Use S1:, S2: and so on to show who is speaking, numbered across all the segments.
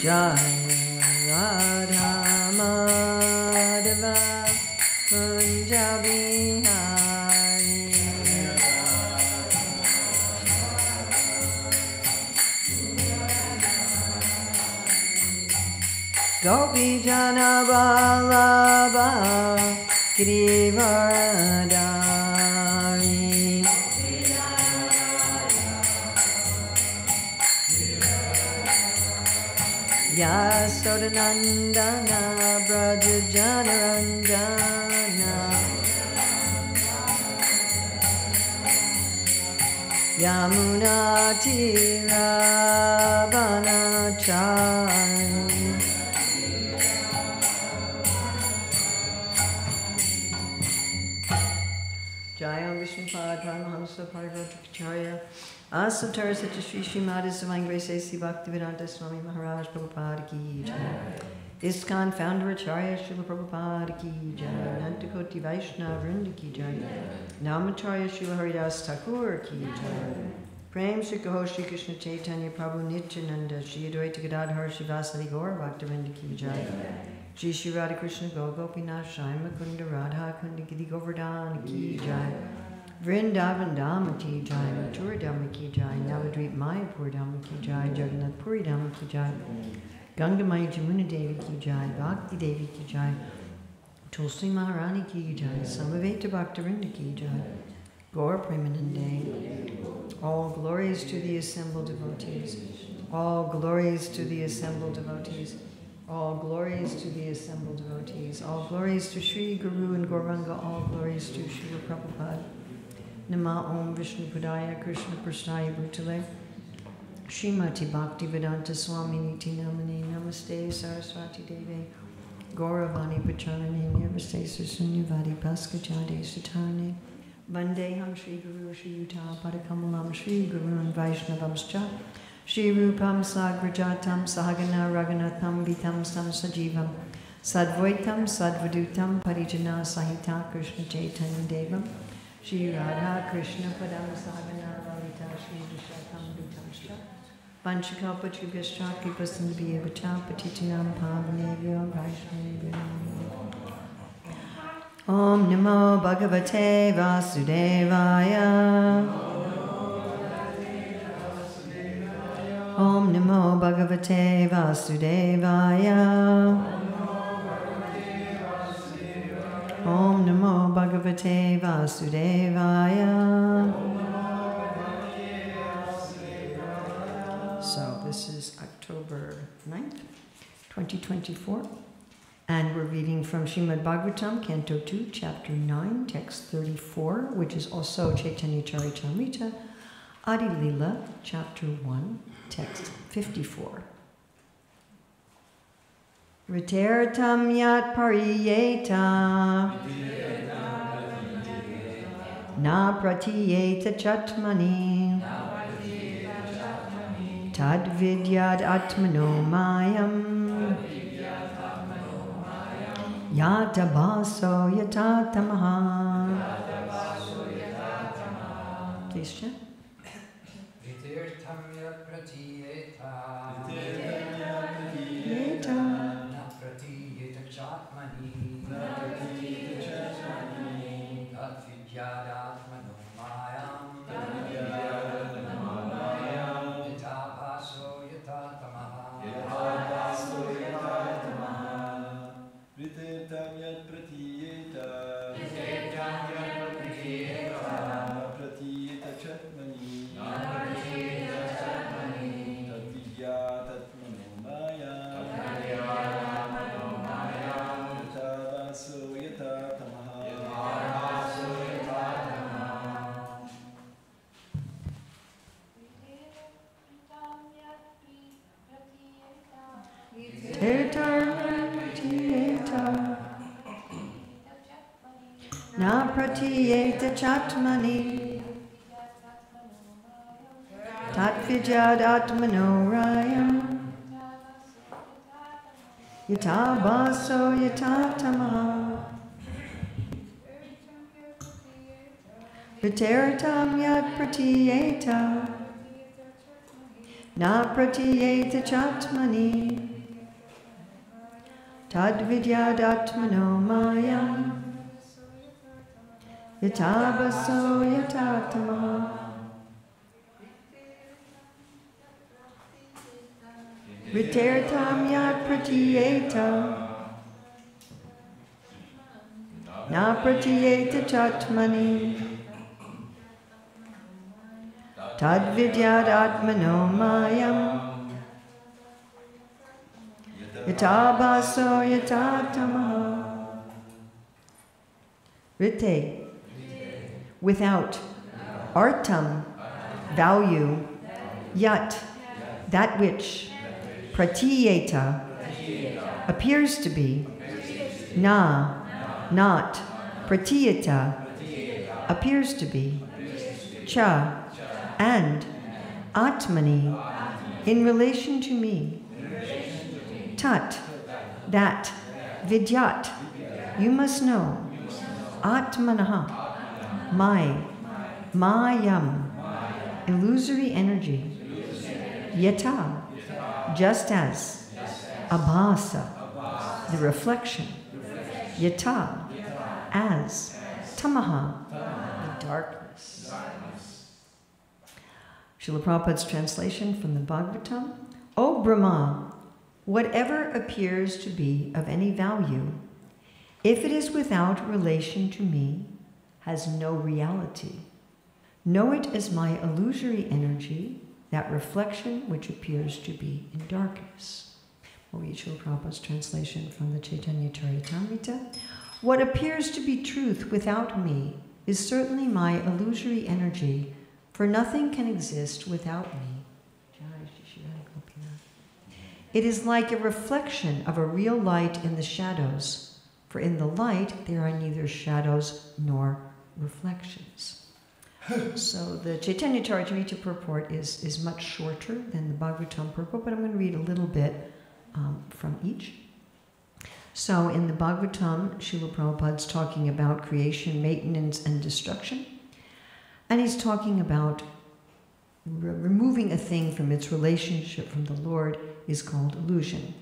S1: Jai Radha Madhava Punjabi Hari Gopi Jana Vallabha Girivardhari Yasodanandana Braja Janaranjana Yamuna Tiravanachari Jaya Vishnupad Paramahamsa Parivrajacharya Asatara Satya Shri Srimad Divine Grace A.C. Bhaktivedanta Swami Maharaj Prabhupada Ki Jai ISKCON Founder Acharya Srila Prabhupada Ki Jai Nantakoti Vaishnava Vrinda Ki Jai Namacharya Srila Haridas Thakur Ki Jai Prem Shri Kaho Shri Krishna Chaitanya Prabhu Nityananda Shri Advaita Gadadhar Shivasadi Gaur Bhaktivinoda Ki Jai Shri Shri Radha Krishna Gopinath Shai Mukunda Radha Kunda Giri Govardhan Ki Jai Vrindavan Dhamma Ki Jai, Mathura Dhamma Ki Jai, Navadvip Mayapur Dhamma Ki Jai, Jagannath Puri Dhamma Ki Jai, Gangamai Jamuna Devi Ki Jai, Bhakti Devi Ki Jai, Tulsi Maharani Ki Jai, Samaveta Bhaktarinda Ki Jai, Gaur Premanande. All glories to the assembled devotees. All glories to the assembled devotees. All glories to the assembled devotees. All glories to Sri Guru and Gauranga. All glories to Srila Prabhupada. Nama Om Vishnu Padaya Krishna Prasthaya Bhutale Srimati Bhakti Vedanta Swami Niti Namani Namaste Saraswati Devi Gauravani Pacharane Namaste Sunyavadi Paskachade Satane Vandeham Shri Guru Shri Yuta Padakamalam Shri Guru and Vaishnavamscha Shri Rupam Sagrajatam Sahagana Raghunatham Vitam Sam Sajivam Sadvaitam Sadvadutam Parijana Sahita Krishna Chaitanya Devam Shri Radha Krishna Padam Sagana Lalita Shri Vishakam Dutamshcha Panchakalpa Chubhyascha Kipasandhibhyevacha Patitinam Pavanebhyo Vaishnavebhyo Om Namo Bhagavate Vasudevaya Om Namo Bhagavate Vasudevaya Om Namo Bhagavate Vasudevaya. So this is October 9th, 2024. And we're reading from Srimad Bhagavatam, Canto 2, Chapter 9, Text 34, which is also Chaitanya Charitamrita, Adi Lila, Chapter 1, Text 54. Ritertam yat pariyeta na pratiyeta chatmani tad vidyad atmano mayam yata baso yata tamaha. Please chant.
S2: Ritertam yat pratiyeta Chatmani Tat Vidyadatmano Mayam Yatapaso Yatatamaha
S3: Ritertam yat pratiyeta Pratiyeta Chatmani Tat Vidyadatmano Mayam
S1: Na pratiyeta chatmani. Tat vijadatmano rayam. Yata baso yata tamaha. Viteritam yat pratiyeta. Na pratiyeta chatmani. Tad vidyadatmano mayam. Yata baso yata tamaha. Viteritam yat pratiyeta. Na pratiyeta chatmani. Tad vidyadatmano mayam. Yata baso yata tamaha. Rite, without. Artam, value. Yat, that which. Pratiyeta, appears to be. Na, not. Pratiyeta, appears to be. Cha, and. Atmani, in relation to me. Tat, that. Vidyat, you must know. Atmanaha, my. Mayam, illusory energy. Yata, just as. Abhasa, the reflection. Yata, as. Tamaha, the darkness. Srila Prabhupada's translation from the Bhagavatam. O Brahma, whatever appears to be of any value, if it is without relation to me, has no reality. Know it as my illusory energy, that reflection which appears to be in darkness. We'll read Srila Prabhupada's translation from the Chaitanya Charitamrita. What appears to be truth without me is certainly my illusory energy, for nothing can exist without me. It is like a reflection of a real light in the shadows, for in the light there are neither shadows nor reflections. So the Chaitanya Charitamrita purport is much shorter than the Bhagavatam purport, but I'm going to read a little bit from each. So in the Bhagavatam, Srila Prabhupada's talking about creation, maintenance, and destruction. And he's talking about removing a thing from its relationship from the Lord is called illusion.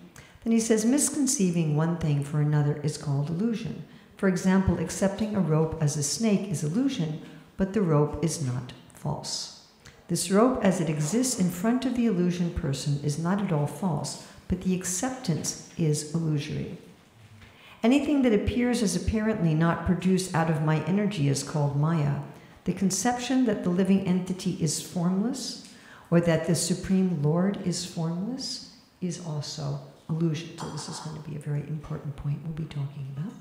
S1: Then he says, misconceiving one thing for another is called illusion. For example, accepting a rope as a snake is illusion, but the rope is not false. This rope as it exists in front of the illusion person is not at all false, but the acceptance is illusory. Anything that appears as apparently not produced out of my energy is called Maya. The conception that the living entity is formless, or that the Supreme Lord is formless, is also illusion. So this is going to be a very important point we'll be talking about.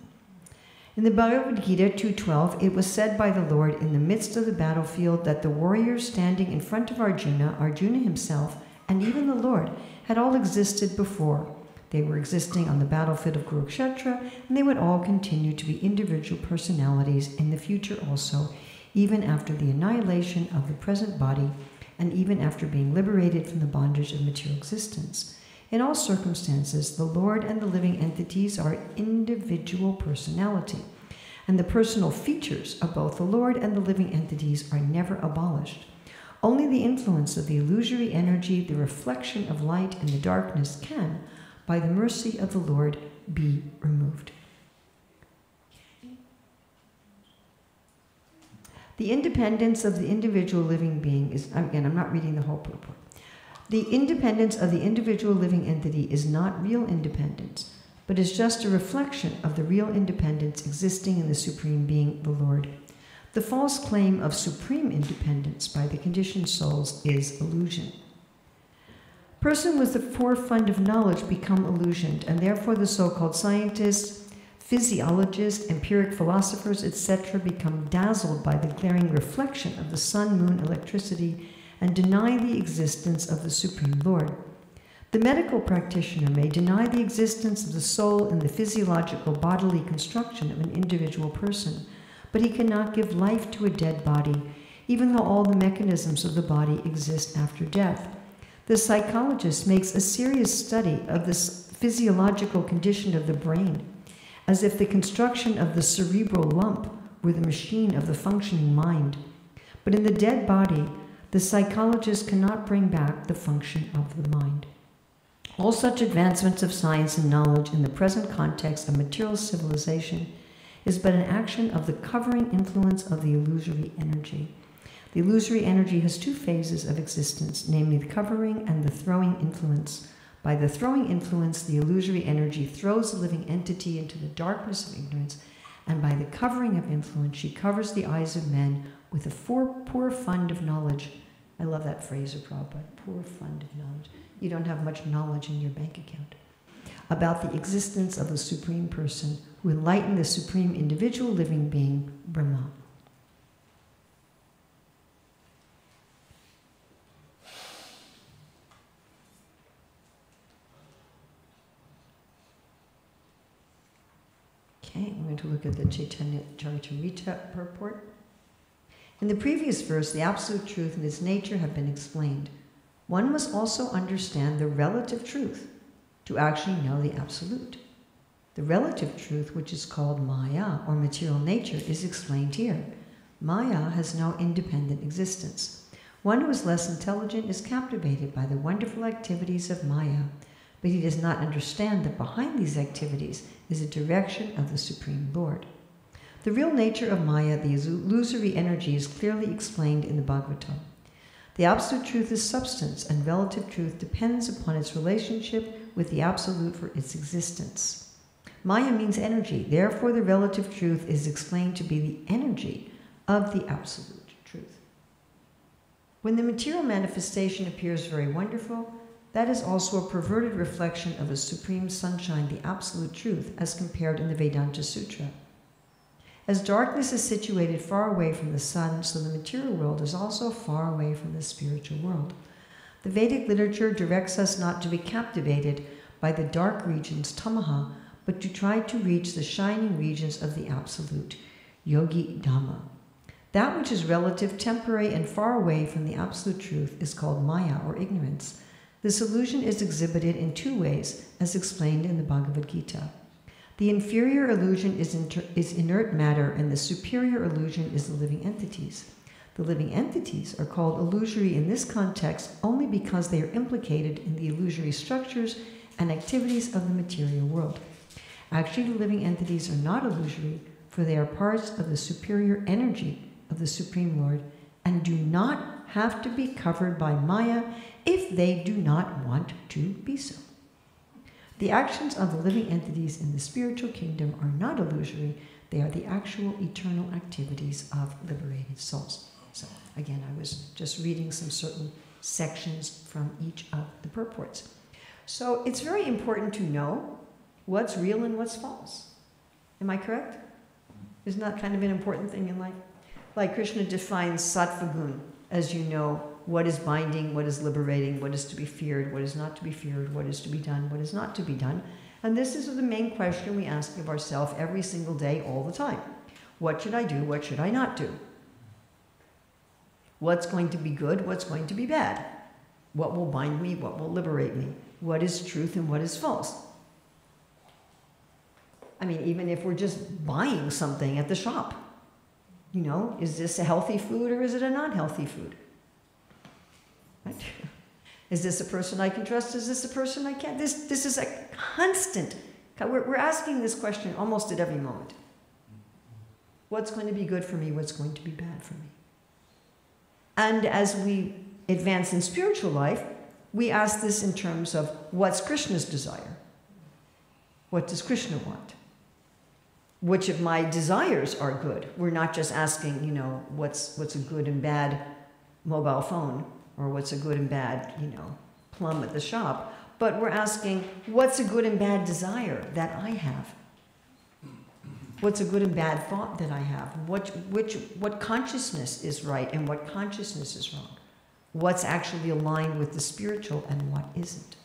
S1: In the Bhagavad Gita 2.12, it was said by the Lord in the midst of the battlefield that the warriors standing in front of Arjuna, Arjuna himself, and even the Lord had all existed before. They were existing on the battlefield of Kurukshetra, and they would all continue to be individual personalities in the future also, even after the annihilation of the present body, and even after being liberated from the bondage of material existence. In all circumstances, the Lord and the living entities are individual personality, and the personal features of both the Lord and the living entities are never abolished. Only the influence of the illusory energy, the reflection of light in the darkness can, by the mercy of the Lord, be removed. The independence of the individual living being is, again, I'm not reading the whole purport. The independence of the individual living entity is not real independence, but is just a reflection of the real independence existing in the Supreme Being, the Lord. The false claim of supreme independence by the conditioned souls is illusion. Person with the forefront of knowledge become illusioned, and therefore the so-called scientists, physiologists, empiric philosophers, etc. become dazzled by the glaring reflection of the sun, moon, electricity, and deny the existence of the Supreme Lord. The medical practitioner may deny the existence of the soul in the physiological bodily construction of an individual person, but he cannot give life to a dead body, even though all the mechanisms of the body exist after death. The psychologist makes a serious study of this physiological condition of the brain, as if the construction of the cerebral lump were the machine of the functioning mind. But in the dead body, the psychologist cannot bring back the function of the mind. All such advancements of science and knowledge in the present context of material civilization is but an action of the covering influence of the illusory energy. The illusory energy has two phases of existence, namely the covering and the throwing influence. By the throwing influence, the illusory energy throws the living entity into the darkness of ignorance, and by the covering of influence, she covers the eyes of men with a poor fund of knowledge. I love that phrase of Prabhupada, poor fund of knowledge. You don't have much knowledge in your bank account about the existence of the Supreme Person who enlightened the Supreme Individual Living Being, Brahma. Okay, I'm going to look at the Chaitanya Charitamrita purport. In the previous verse, the absolute truth and its nature have been explained. One must also understand the relative truth to actually know the absolute. The relative truth, which is called Maya, or material nature, is explained here. Maya has no independent existence. One who is less intelligent is captivated by the wonderful activities of Maya, but he does not understand that behind these activities is a direction of the Supreme Lord. The real nature of Maya, the illusory energy, is clearly explained in the Bhagavatam. The absolute truth is substance, and relative truth depends upon its relationship with the absolute for its existence. Maya means energy, therefore the relative truth is explained to be the energy of the absolute truth. When the material manifestation appears very wonderful, that is also a perverted reflection of the supreme sunshine, the absolute truth, as compared in the Vedanta Sutra. As darkness is situated far away from the sun, so the material world is also far away from the spiritual world. The Vedic literature directs us not to be captivated by the dark regions, tamaha, but to try to reach the shining regions of the absolute, yogi dhamma. That which is relative, temporary, and far away from the absolute truth is called maya, or ignorance. This illusion is exhibited in two ways, as explained in the Bhagavad Gita. The inferior illusion is inert matter, and the superior illusion is the living entities. The living entities are called illusory in this context only because they are implicated in the illusory structures and activities of the material world. Actually, the living entities are not illusory, for they are parts of the superior energy of the Supreme Lord and do not have to be covered by Maya if they do not want to be so. The actions of the living entities in the spiritual kingdom are not illusory, they are the actual eternal activities of liberated souls. So again, I was just reading some certain sections from each of the purports. So it's very important to know what's real and what's false. Am I correct? Isn't that kind of an important thing in life? Like Krishna defines sattva gun, as you know, what is binding, what is liberating, what is to be feared, what is not to be feared, what is to be done, what is not to be done. And this is the main question we ask of ourselves every single day, all the time. What should I do? What should I not do? What's going to be good? What's going to be bad? What will bind me? What will liberate me? What is truth and what is false? I mean, even if we're just buying something at the shop, you know, is this a healthy food or is it a non-healthy food? Right? Is this a person I can trust? Is this a person I can't? This is a constant. We're asking this question almost at every moment. What's going to be good for me? What's going to be bad for me? And as we advance in spiritual life, we ask this in terms of what's Krishna's desire? What does Krishna want? Which of my desires are good? We're not just asking, you know, what's a good and bad mobile phone, or what's a good and bad, you know, plum at the shop, but we're asking, what's a good and bad desire that I have? What's a good and bad thought that I have? What consciousness is right and what consciousness is wrong? What's actually aligned with the spiritual and what isn't?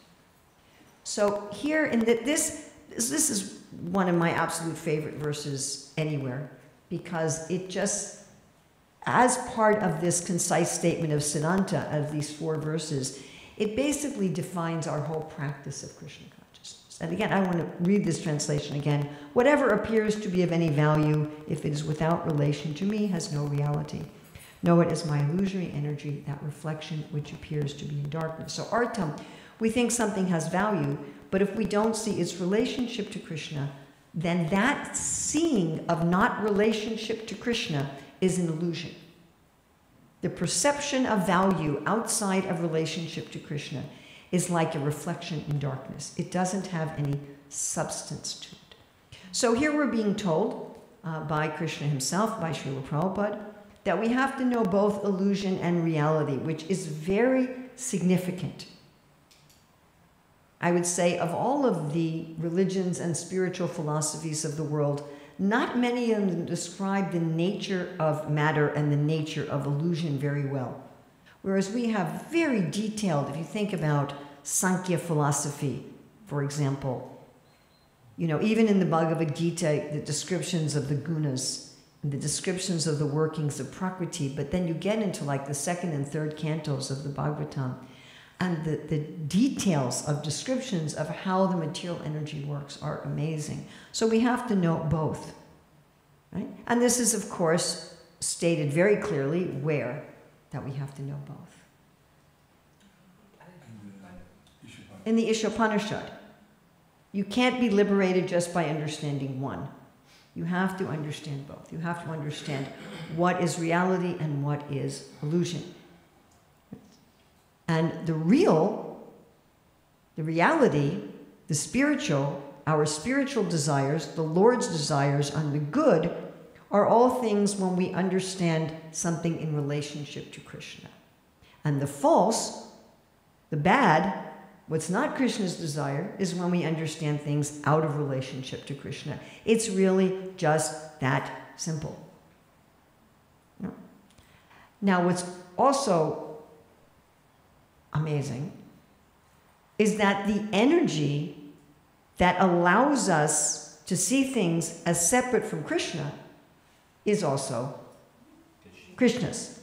S1: So here, in this is one of my absolute favorite verses anywhere. because it just, as part of this concise statement of Siddhanta, of these 4 verses, it basically defines our whole practice of Krishna consciousness. And again, I want to read this translation again. Whatever appears to be of any value, if it is without relation to me, has no reality. Know it as my illusory energy, that reflection which appears to be in darkness. So artam, we think something has value, but if we don't see its relationship to Krishna, then that seeing of not relationship to Krishna is an illusion. The perception of value outside of relationship to Krishna is like a reflection in darkness. It doesn't have any substance to it. So here we're being told by Krishna himself, by Srila Prabhupada, that we have to know both illusion and reality, which is very significant. I would say of all of the religions and spiritual philosophies of the world, not many of them describe the nature of matter and the nature of illusion very well. Whereas we have very detailed, if you think about Sankhya philosophy, for example, even in the Bhagavad Gita, the descriptions of the gunas, the descriptions of the workings of Prakriti, but then you get into like the 2nd and 3rd cantos of the Bhagavatam, and the details of descriptions of how the material energy works are amazing. So we have to know both, right? And this is, of course, stated very clearly where that we have to know both. In the Ishopanishad. You can't be liberated just by understanding one. You have to understand both. You have to understand what is reality and what is illusion. And the reality, the spiritual, our spiritual desires, the Lord's desires, and the good are all things when we understand something in relationship to Krishna. And the false, the bad, what's not Krishna's desire, is when we understand things out of relationship to Krishna. It's really just that simple. Now, what's also amazing is that the energy that allows us to see things as separate from Krishna is also Krishna's.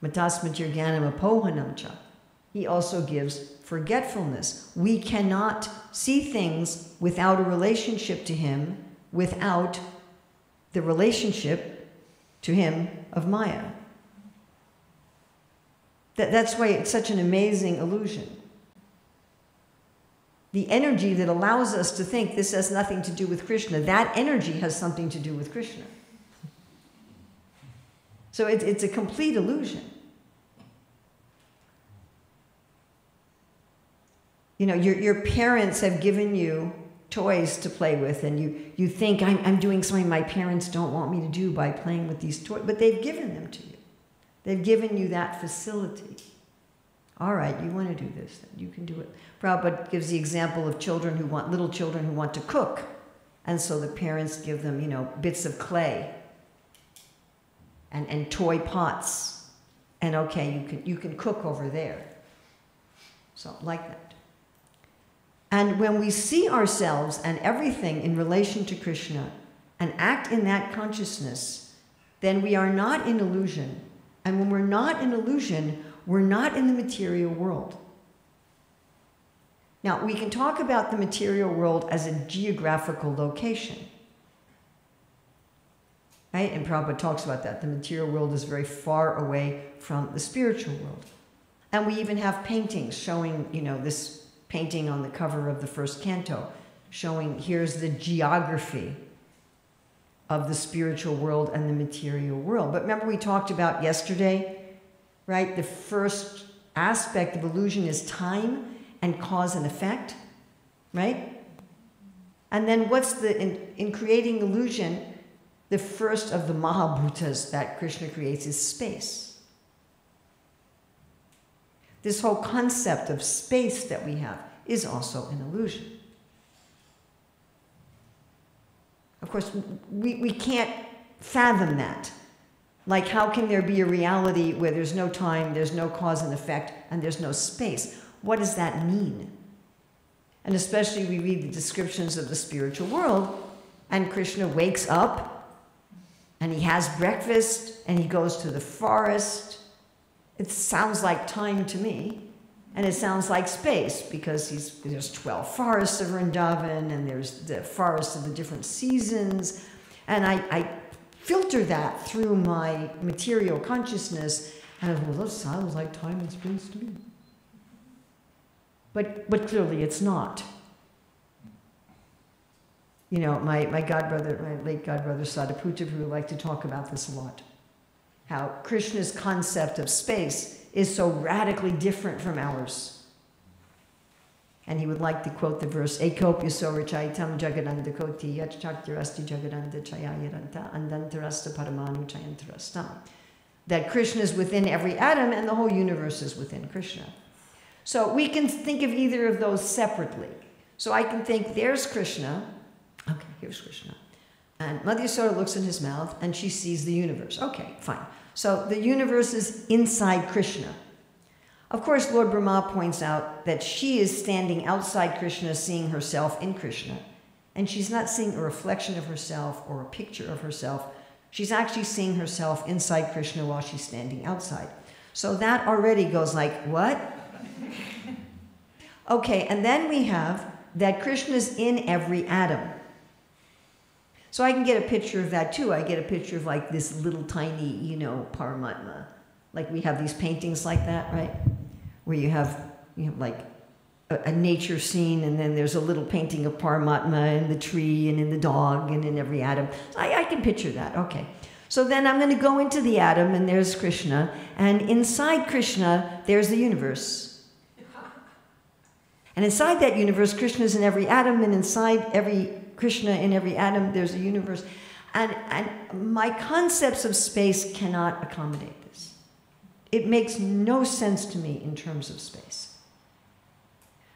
S1: Matasmatir Jnanam Apohanam cha. He also gives forgetfulness. We cannot see things without a relationship to him, without the relationship to him of Maya. That's why it's such an amazing illusion. The energy that allows us to think this has nothing to do with Krishna, that energy has something to do with Krishna. So it's a complete illusion. Your parents have given you toys to play with, and you think, I'm doing something my parents don't want me to do by playing with these toys, but they've given them to you. They've given you that facility. All right, you want to do this, then you can do it. Prabhupada gives the example of little children who want to cook. And so the parents give them, bits of clay and toy pots. And okay, you can cook over there. So like that. And when we see ourselves and everything in relation to Krishna and act in that consciousness, then we are not in illusion. And when we're not in illusion, we're not in the material world. Now, we can talk about the material world as a geographical location. Right? And Prabhupada talks about that. The material world is very far away from the spiritual world. And we even have paintings showing, this painting on the cover of the 1st canto, showing here's the geography of the spiritual world and the material world. But remember we talked about yesterday, right? The first aspect of illusion is time and cause and effect, right? And then what's in creating illusion, the first of the Mahabhutas that Krishna creates is space. This whole concept of space that we have is also an illusion. Of course, we can't fathom that. Like, how can there be a reality where there's no time, there's no cause and effect, and there's no space? What does that mean? And especially we read the descriptions of the spiritual world, and Krishna wakes up and he has breakfast and he goes to the forest. It sounds like time to me. And it sounds like space because there's 12 forests of Vrindavan and there's the forests of the different seasons. And I filter that through my material consciousness and I go, well, that sounds like time and space to me. But clearly it's not. You know, my late godbrother Sadaputa liked to talk about this a lot. How Krishna's concept of space is so radically different from ours. And he would like to quote the verse, Ekopya Sorachaitam Jagadanda Koti Yach Chaktirasti Jagadanda Chayayaranta Andantarasta Paramanu Chayantarastam. That Krishna is within every atom and the whole universe is within Krishna. So we can think of either of those separately. So I can think, there's Krishna. Okay, here's Krishna. And Mother Yasoda looks in his mouth and she sees the universe. Okay, fine. So the universe is inside Krishna. Of course, Lord Brahma points out that she is standing outside Krishna, seeing herself in Krishna. And she's not seeing a reflection of herself or a picture of herself. She's actually seeing herself inside Krishna while she's standing outside. So that already goes like, what? Okay, and then we have that Krishna's in every atom. So I can get a picture of that too. I get a picture of like this little tiny, Paramatma. Like we have these paintings like that, right? Where you have, like a nature scene and then there's a little painting of Paramatma in the tree and in the dog and in every atom. So I can picture that, okay. So then I'm going to go into the atom and there's Krishna. And inside Krishna, there's the universe. And inside that universe, Krishna's in every atom, and inside Krishna in every atom, there's a universe. And my concepts of space cannot accommodate this. It makes no sense to me in terms of space.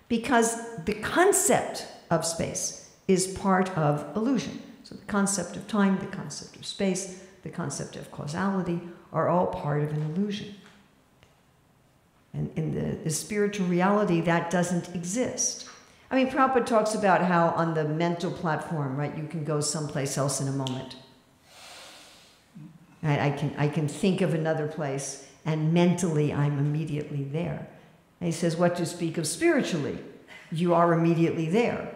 S1: Because the concept of space is part of illusion. So the concept of time, the concept of space, the concept of causality are all part of an illusion. And in the spiritual reality, that doesn't exist. I mean, Prabhupada talks about how on the mental platform, right, you can go someplace else in a moment. Right? I can think of another place, and mentally I'm immediately there. And he says, what to speak of spiritually? You are immediately there.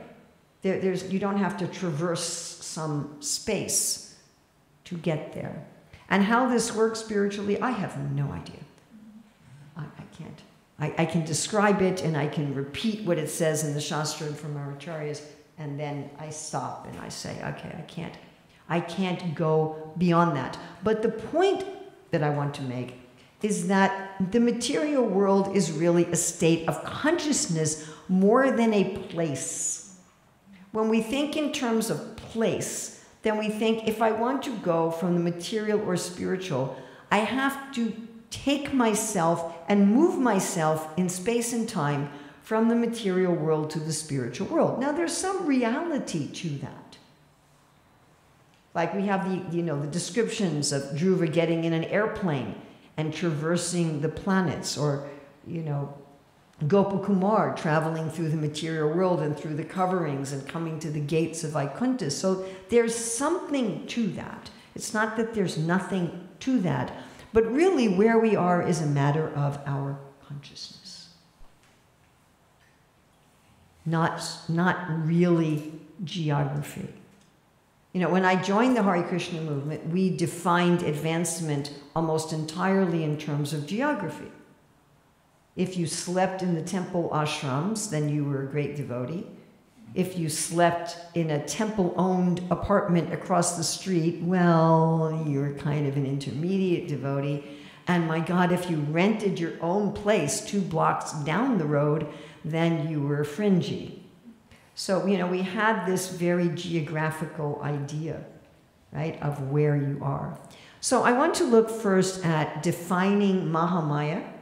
S1: You don't have to traverse some space to get there. And how this works spiritually, I have no idea. I can't. I can describe it and I can repeat what it says in the Shastra from our acharyas, and then I stop and I say, okay, I can't go beyond that. But the point that I want to make is that the material world is really a state of consciousness more than a place. When we think in terms of place, then we think if I want to go from the material or spiritual, I have to take myself and move myself in space and time from the material world to the spiritual world. Now, there's some reality to that. Like we have the descriptions of Dhruva getting in an airplane and traversing the planets, or, Gopakumar traveling through the material world and through the coverings and coming to the gates of Vaikuntha. So there's something to that. It's not that there's nothing to that. But really, where we are is a matter of our consciousness. Not really geography. When I joined the Hare Krishna movement, we defined advancement almost entirely in terms of geography. If you slept in the temple ashrams, then you were a great devotee. If you slept in a temple-owned apartment across the street, well, you're kind of an intermediate devotee. And my God, if you rented your own place 2 blocks down the road, then you were fringy. So, we had this very geographical idea, right, of where you are. So I want to look first at defining Mahamaya,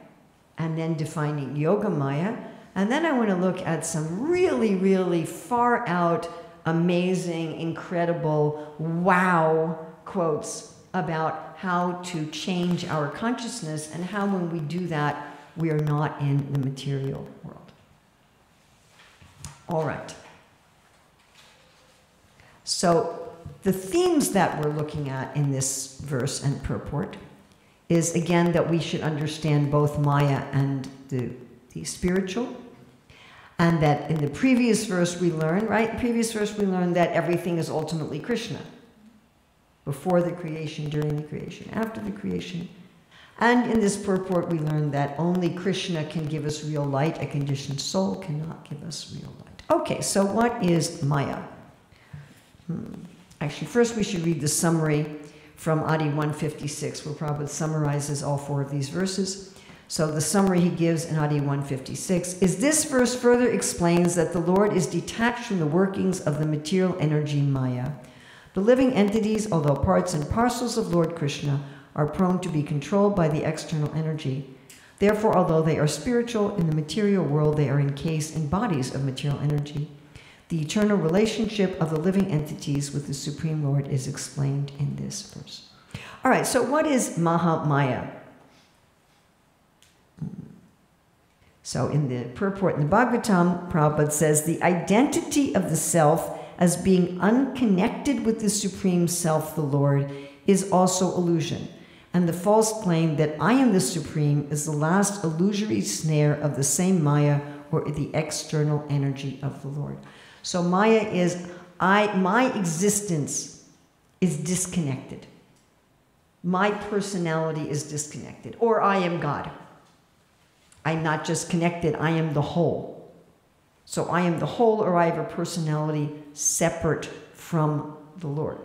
S1: and then defining Yogamaya. And then I want to look at some really, really far out, amazing, incredible, wow quotes about how to change our consciousness and how when we do that, we are not in the material world. All right. So the themes that we're looking at in this verse and purport is, again, that we should understand both Maya and the spiritual. And that in the previous verse we learned, right? The previous verse we learned that everything is ultimately Krishna. Before the creation, during the creation, after the creation. And in this purport we learned that only Krishna can give us real light. A conditioned soul cannot give us real light. Okay, so what is Maya? Actually, first we should read the summary from Adi 156, where Prabhupada summarizes all 4 of these verses. So the summary he gives in Adi 156 is, this verse further explains that the Lord is detached from the workings of the material energy Maya. The living entities, although parts and parcels of Lord Krishna, are prone to be controlled by the external energy. Therefore, although they are spiritual, in the material world they are encased in bodies of material energy. The eternal relationship of the living entities with the Supreme Lord is explained in this verse. All right, so what is Mahamaya? So in the purport in the Bhagavatam, Prabhupada says, the identity of the self as being unconnected with the Supreme Self, the Lord, is also illusion. And the false claim that I am the Supreme is the last illusory snare of the same Maya, or the external energy of the Lord. So Maya is, my existence is disconnected. My personality is disconnected. Or I am God. I'm not just connected, I am the whole. So I am the whole, or I have a personality separate from the Lord.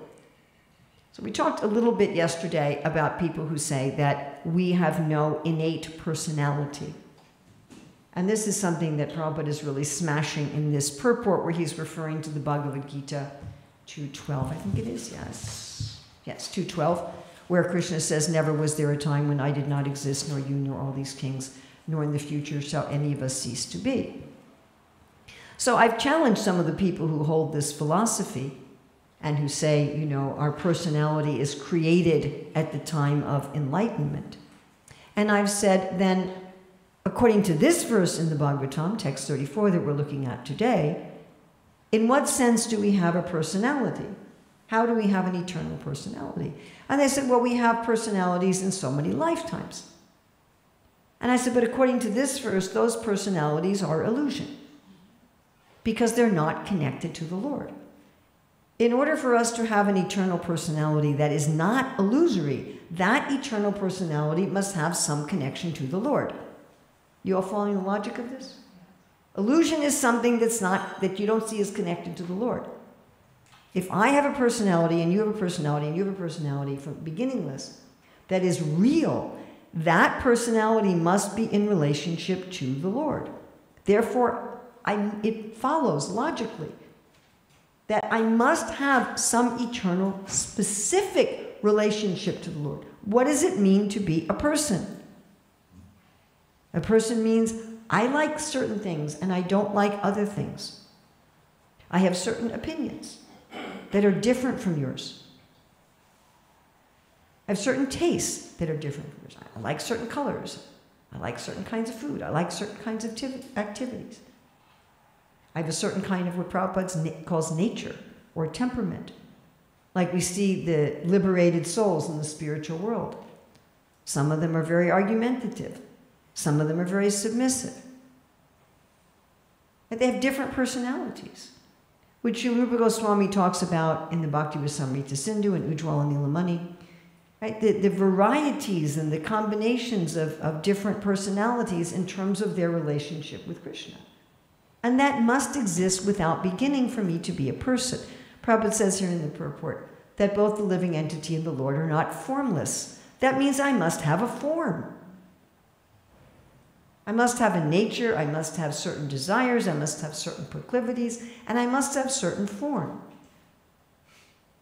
S1: So we talked a little bit yesterday about people who say that we have no innate personality. And this is something that Prabhupada is really smashing in this purport, where he's referring to the Bhagavad Gita 2.12, I think it is, yes. Yes, 2.12, where Krishna says, never was there a time when I did not exist, nor you, nor all these kings, nor in the future shall any of us cease to be. So I've challenged some of the people who hold this philosophy and who say, you know, our personality is created at the time of enlightenment. And I've said, then, according to this verse in the Bhagavatam, text 34 that we're looking at today, in what sense do we have a personality? How do we have an eternal personality? And they said, well, we have personalities in so many lifetimes. And I said, but according to this verse, those personalities are illusion, because they're not connected to the Lord. In order for us to have an eternal personality that is not illusory, that eternal personality must have some connection to the Lord. You all following the logic of this? Illusion is something that you don't see as connected to the Lord. If I have a personality and you have a personality and you have a personality from beginningless that is real, that personality must be in relationship to the Lord. Therefore, it follows logically that I must have some eternal, specific relationship to the Lord. What does it mean to be a person? A person means I like certain things and I don't like other things. I have certain opinions that are different from yours. I have certain tastes that are different from yours. I like certain colors. I like certain kinds of food. I like certain kinds of activities. I have a certain kind of what Prabhupada calls nature or temperament. Like we see the liberated souls in the spiritual world. Some of them are very argumentative. Some of them are very submissive. But they have different personalities, which Srila Rupa Goswami talks about in the Bhakti Rasamrita Sindhu and Ujjwala Nilamani. Right? The varieties and the combinations of different personalities in terms of their relationship with Krishna. And that must exist without beginning for me to be a person. Prabhupada says here in the purport that both the living entity and the Lord are not formless. That means I must have a form. I must have a nature, I must have certain desires, I must have certain proclivities, and I must have certain form.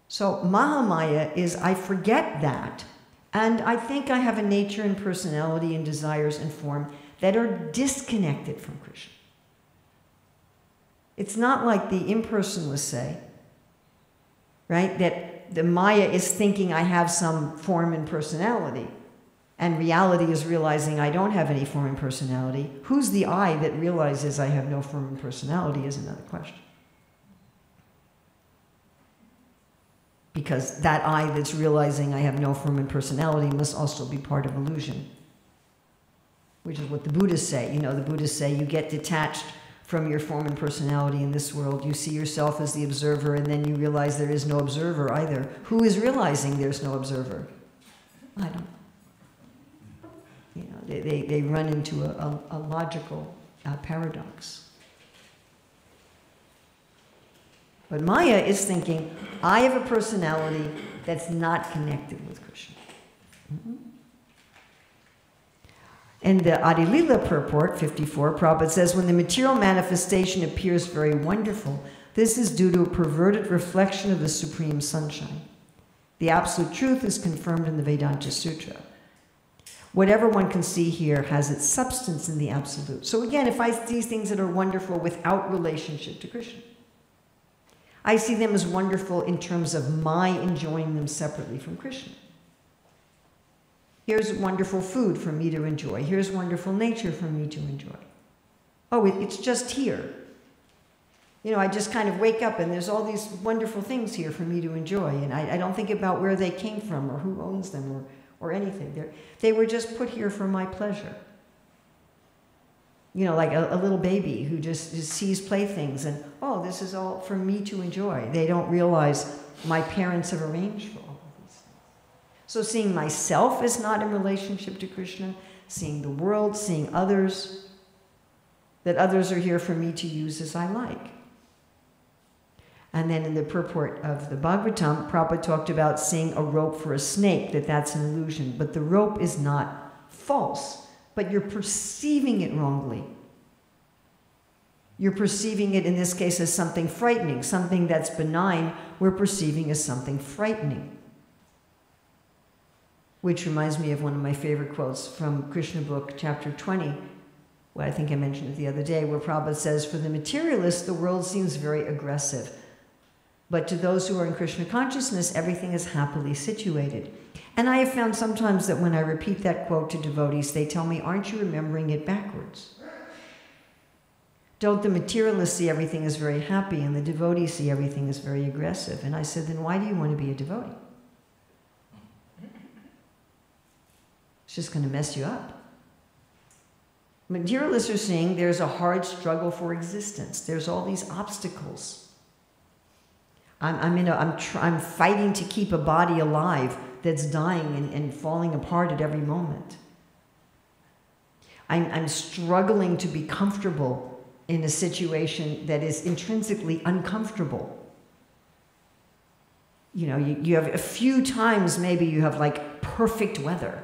S1: So Mahamaya is I forget that, and I think I have a nature and personality and desires and form that are disconnected from Krishna. It's not like the impersonalists say, right, that the Maya is thinking I have some form and personality, and reality is realizing I don't have any form and personality. Who's the I that realizes I have no form and personality is another question. Because that I that's realizing I have no form and personality must also be part of illusion. Which is what the Buddhists say. You know, the Buddhists say you get detached from your form and personality in this world. You see yourself as the observer, and then you realize there is no observer either. Who is realizing there's no observer? I don't. You know, they run into a logical paradox. But Maya is thinking, I have a personality that's not connected with Krishna. Mm-hmm. In the Adilila purport, 54, Prabhupada says, when the material manifestation appears very wonderful, this is due to a perverted reflection of the supreme sunshine. The absolute truth is confirmed in the Vedanta Sutra. Whatever one can see here has its substance in the absolute. So again, if I see things that are wonderful without relationship to Krishna, I see them as wonderful in terms of my enjoying them separately from Krishna. Here's wonderful food for me to enjoy. Here's wonderful nature for me to enjoy. Oh, it's just here. You know, I just kind of wake up and there's all these wonderful things here for me to enjoy. And I don't think about where they came from or who owns them or anything. They were just put here for my pleasure. You know, like a little baby who just sees playthings and, oh, this is all for me to enjoy. They don't realize my parents have arranged for all of these things. So seeing myself is not in relationship to Krishna, seeing the world, seeing others, that others are here for me to use as I like. And then in the purport of the Bhagavatam, Prabhupada talked about seeing a rope for a snake, that's an illusion. But the rope is not false. But you're perceiving it wrongly. You're perceiving it, in this case, as something frightening. Something that's benign, we're perceiving as something frightening. Which reminds me of one of my favorite quotes from Krishna book, chapter 20, where I think I mentioned it the other day, where Prabhupada says, for the materialist, the world seems very aggressive. But to those who are in Krishna consciousness, everything is happily situated. And I have found sometimes that when I repeat that quote to devotees, they tell me, aren't you remembering it backwards? Don't the materialists see everything as very happy and the devotees see everything as very aggressive? And I said, then why do you want to be a devotee? It's just going to mess you up. Materialists are seeing there's a hard struggle for existence. There's all these obstacles. I'm fighting to keep a body alive that's dying and falling apart at every moment. I'm struggling to be comfortable in a situation that is intrinsically uncomfortable. You know, you have a few times maybe you have like perfect weather.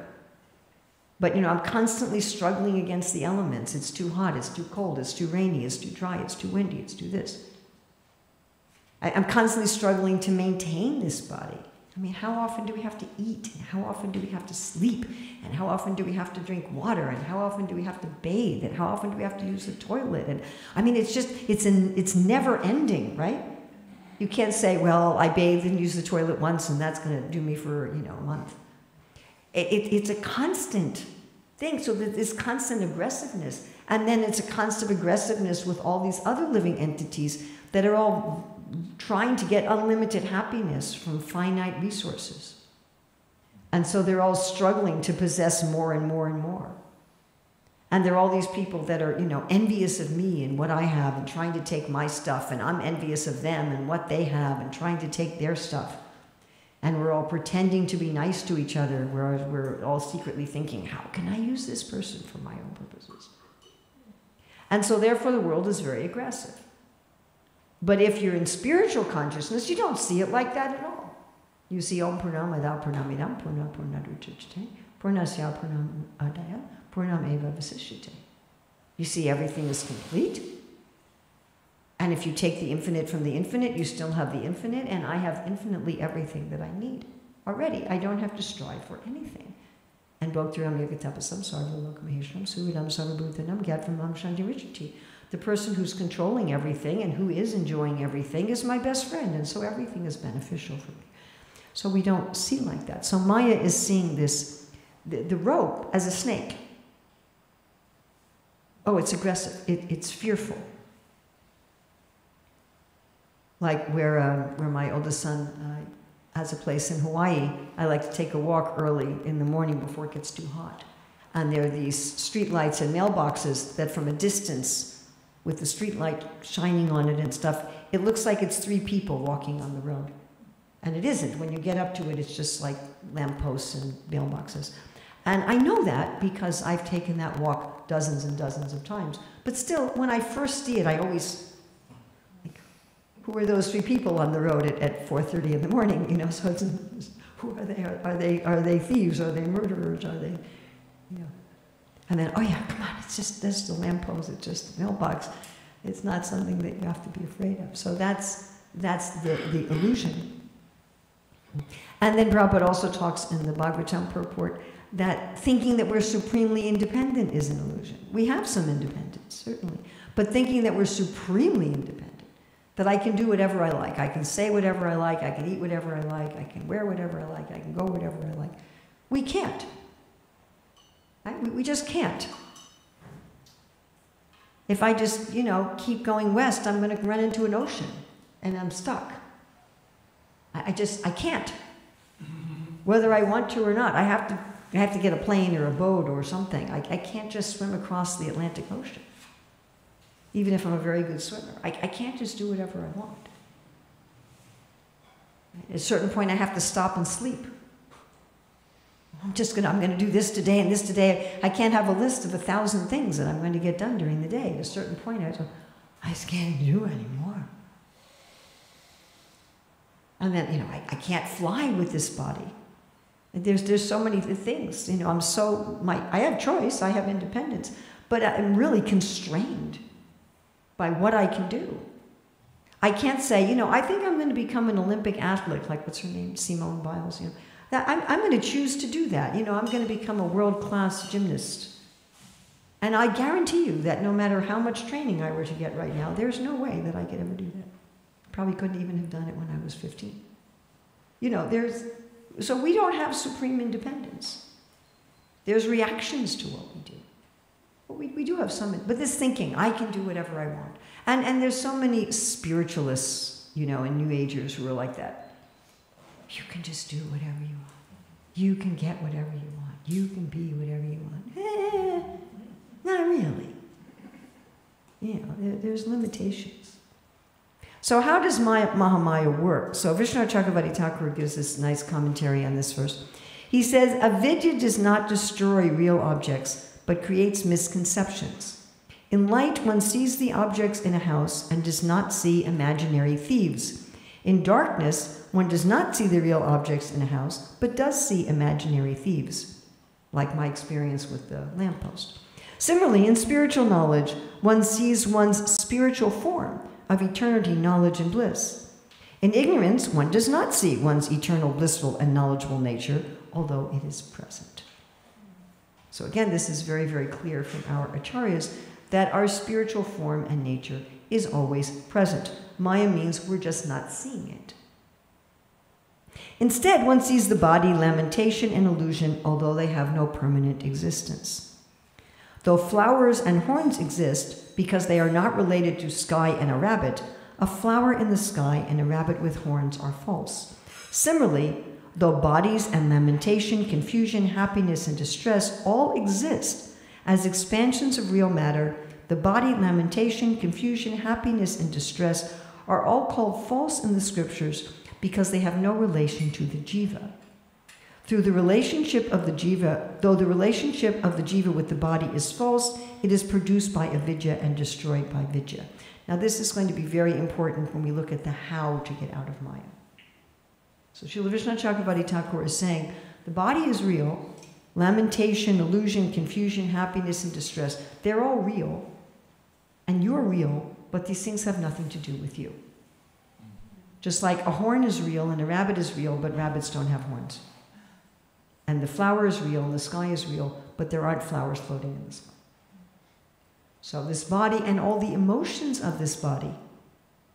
S1: But, you know, I'm constantly struggling against the elements. It's too hot, it's too cold, it's too rainy, it's too dry, it's too windy, it's too this. I'm constantly struggling to maintain this body. I mean, how often do we have to eat? And how often do we have to sleep? And how often do we have to drink water? And how often do we have to bathe? And how often do we have to use the toilet? And I mean, it's never ending, right? You can't say, well, I bathed and used the toilet once and that's going to do me for, a month. It's a constant thing. So that this constant aggressiveness, and then it's a constant aggressiveness with all these other living entities that are all trying to get unlimited happiness from finite resources. And so they're all struggling to possess more and more and more. And there are all these people that are, envious of me and what I have and trying to take my stuff, and I'm envious of them and what they have and trying to take their stuff. And we're all pretending to be nice to each other, whereas we're all secretly thinking, how can I use this person for my own purposes? And so therefore the world is very aggressive. But if you're in spiritual consciousness, you don't see it like that at all. You see Om Purnam Adao Purnamidam Purna Purnadruchite Purnasya Purnam Adaya Purnam Eva Vasishyate. You see everything is complete. And if you take the infinite from the infinite, you still have the infinite, and I have infinitely everything that I need already. I don't have to strive for anything. And Bhaktiram Yagatapasam Sarva Lokamaheshram Suvidam Sarvabhutanam Gyatramam Shanti. The person who's controlling everything and who is enjoying everything is my best friend, and so everything is beneficial for me. So we don't see like that. So Maya is seeing this, the rope as a snake. Oh, it's aggressive. It's fearful. Like where my oldest son has a place in Hawaii. I like to take a walk early in the morning before it gets too hot. And there are these street lights and mailboxes that from a distance, with the street light shining on it and stuff, it looks like it's 3 people walking on the road. And it isn't. When you get up to it, it's just like lampposts and mailboxes. And I know that because I've taken that walk dozens and dozens of times. But still, when I first see it, I always, like, who are those 3 people on the road at 4:30 in the morning? You know, so it's, who are they? Are they thieves? Are they murderers? Are they, you know? And then, oh yeah, come on, it's just the lamppost, it's just the mailbox. It's not something that you have to be afraid of. So that's the illusion. And then Prabhupada also talks in the Bhagavatam purport that thinking that we're supremely independent is an illusion. We have some independence, certainly, but thinking that we're supremely independent, that I can do whatever I like, I can say whatever I like, I can eat whatever I like, I can wear whatever I like, I can go wherever I like. We can't. Right? We just can't. If I just, you know, keep going west, I'm going to run into an ocean and I'm stuck. I can't. Whether I want to or not, I have to get a plane or a boat or something. I can't just swim across the Atlantic Ocean, even if I'm a very good swimmer. I can't just do whatever I want. At a certain point, I have to stop and sleep. I'm going to do this today and this today. I can't have a list of 1,000 things that I'm going to get done during the day. At a certain point, I just can't do anymore. And then, you know, I can't fly with this body. There's so many things, you know, I have choice, I have independence, but I'm really constrained by what I can do. I can't say, you know, I think I'm going to become an Olympic athlete, like what's her name, Simone Biles, you know. That I'm going to choose to do that. You know, I'm going to become a world-class gymnast. And I guarantee you that no matter how much training I were to get right now, there's no way that I could ever do that. Probably couldn't even have done it when I was 15. You know, so we don't have supreme independence. There's reactions to what we do. But we do have some, but this thinking, I can do whatever I want. And there's so many spiritualists, you know, and New Agers who are like that. You can just do whatever you want. You can get whatever you want. You can be whatever you want. Not really. You know, there's limitations. So how does Mahamaya work? So Vishnu Chakravarti Thakur gives this nice commentary on this verse. He says, avidya does not destroy real objects, but creates misconceptions. In light, one sees the objects in a house and does not see imaginary thieves. In darkness, one does not see the real objects in a house, but does see imaginary thieves, like my experience with the lamppost. Similarly, in spiritual knowledge, one sees one's spiritual form of eternity, knowledge, and bliss. In ignorance, one does not see one's eternal, blissful, and knowledgeable nature, although it is present. So again, this is very, very clear from our acharyas that our spiritual form and nature is always present. Maya means we're just not seeing it. Instead, one sees the body, lamentation, and illusion, although they have no permanent existence. Though flowers and horns exist because they are not related to sky and a rabbit, a flower in the sky and a rabbit with horns are false. Similarly, though bodies and lamentation, confusion, happiness, and distress all exist as expansions of real matter, the body, lamentation, confusion, happiness, and distress are all called false in the scriptures because they have no relation to the jiva. Through the relationship of the jiva, though the relationship of the jiva with the body is false, it is produced by avidya and destroyed by vidya. Now this is going to be very important when we look at the how to get out of Maya. So Srila Vishnu Chakravarti Thakur is saying, the body is real, lamentation, illusion, confusion, happiness, and distress, they're all real, and you're real, but these things have nothing to do with you. Just like a horn is real and a rabbit is real, but rabbits don't have horns. And the flower is real and the sky is real, but there aren't flowers floating in the sky. So this body and all the emotions of this body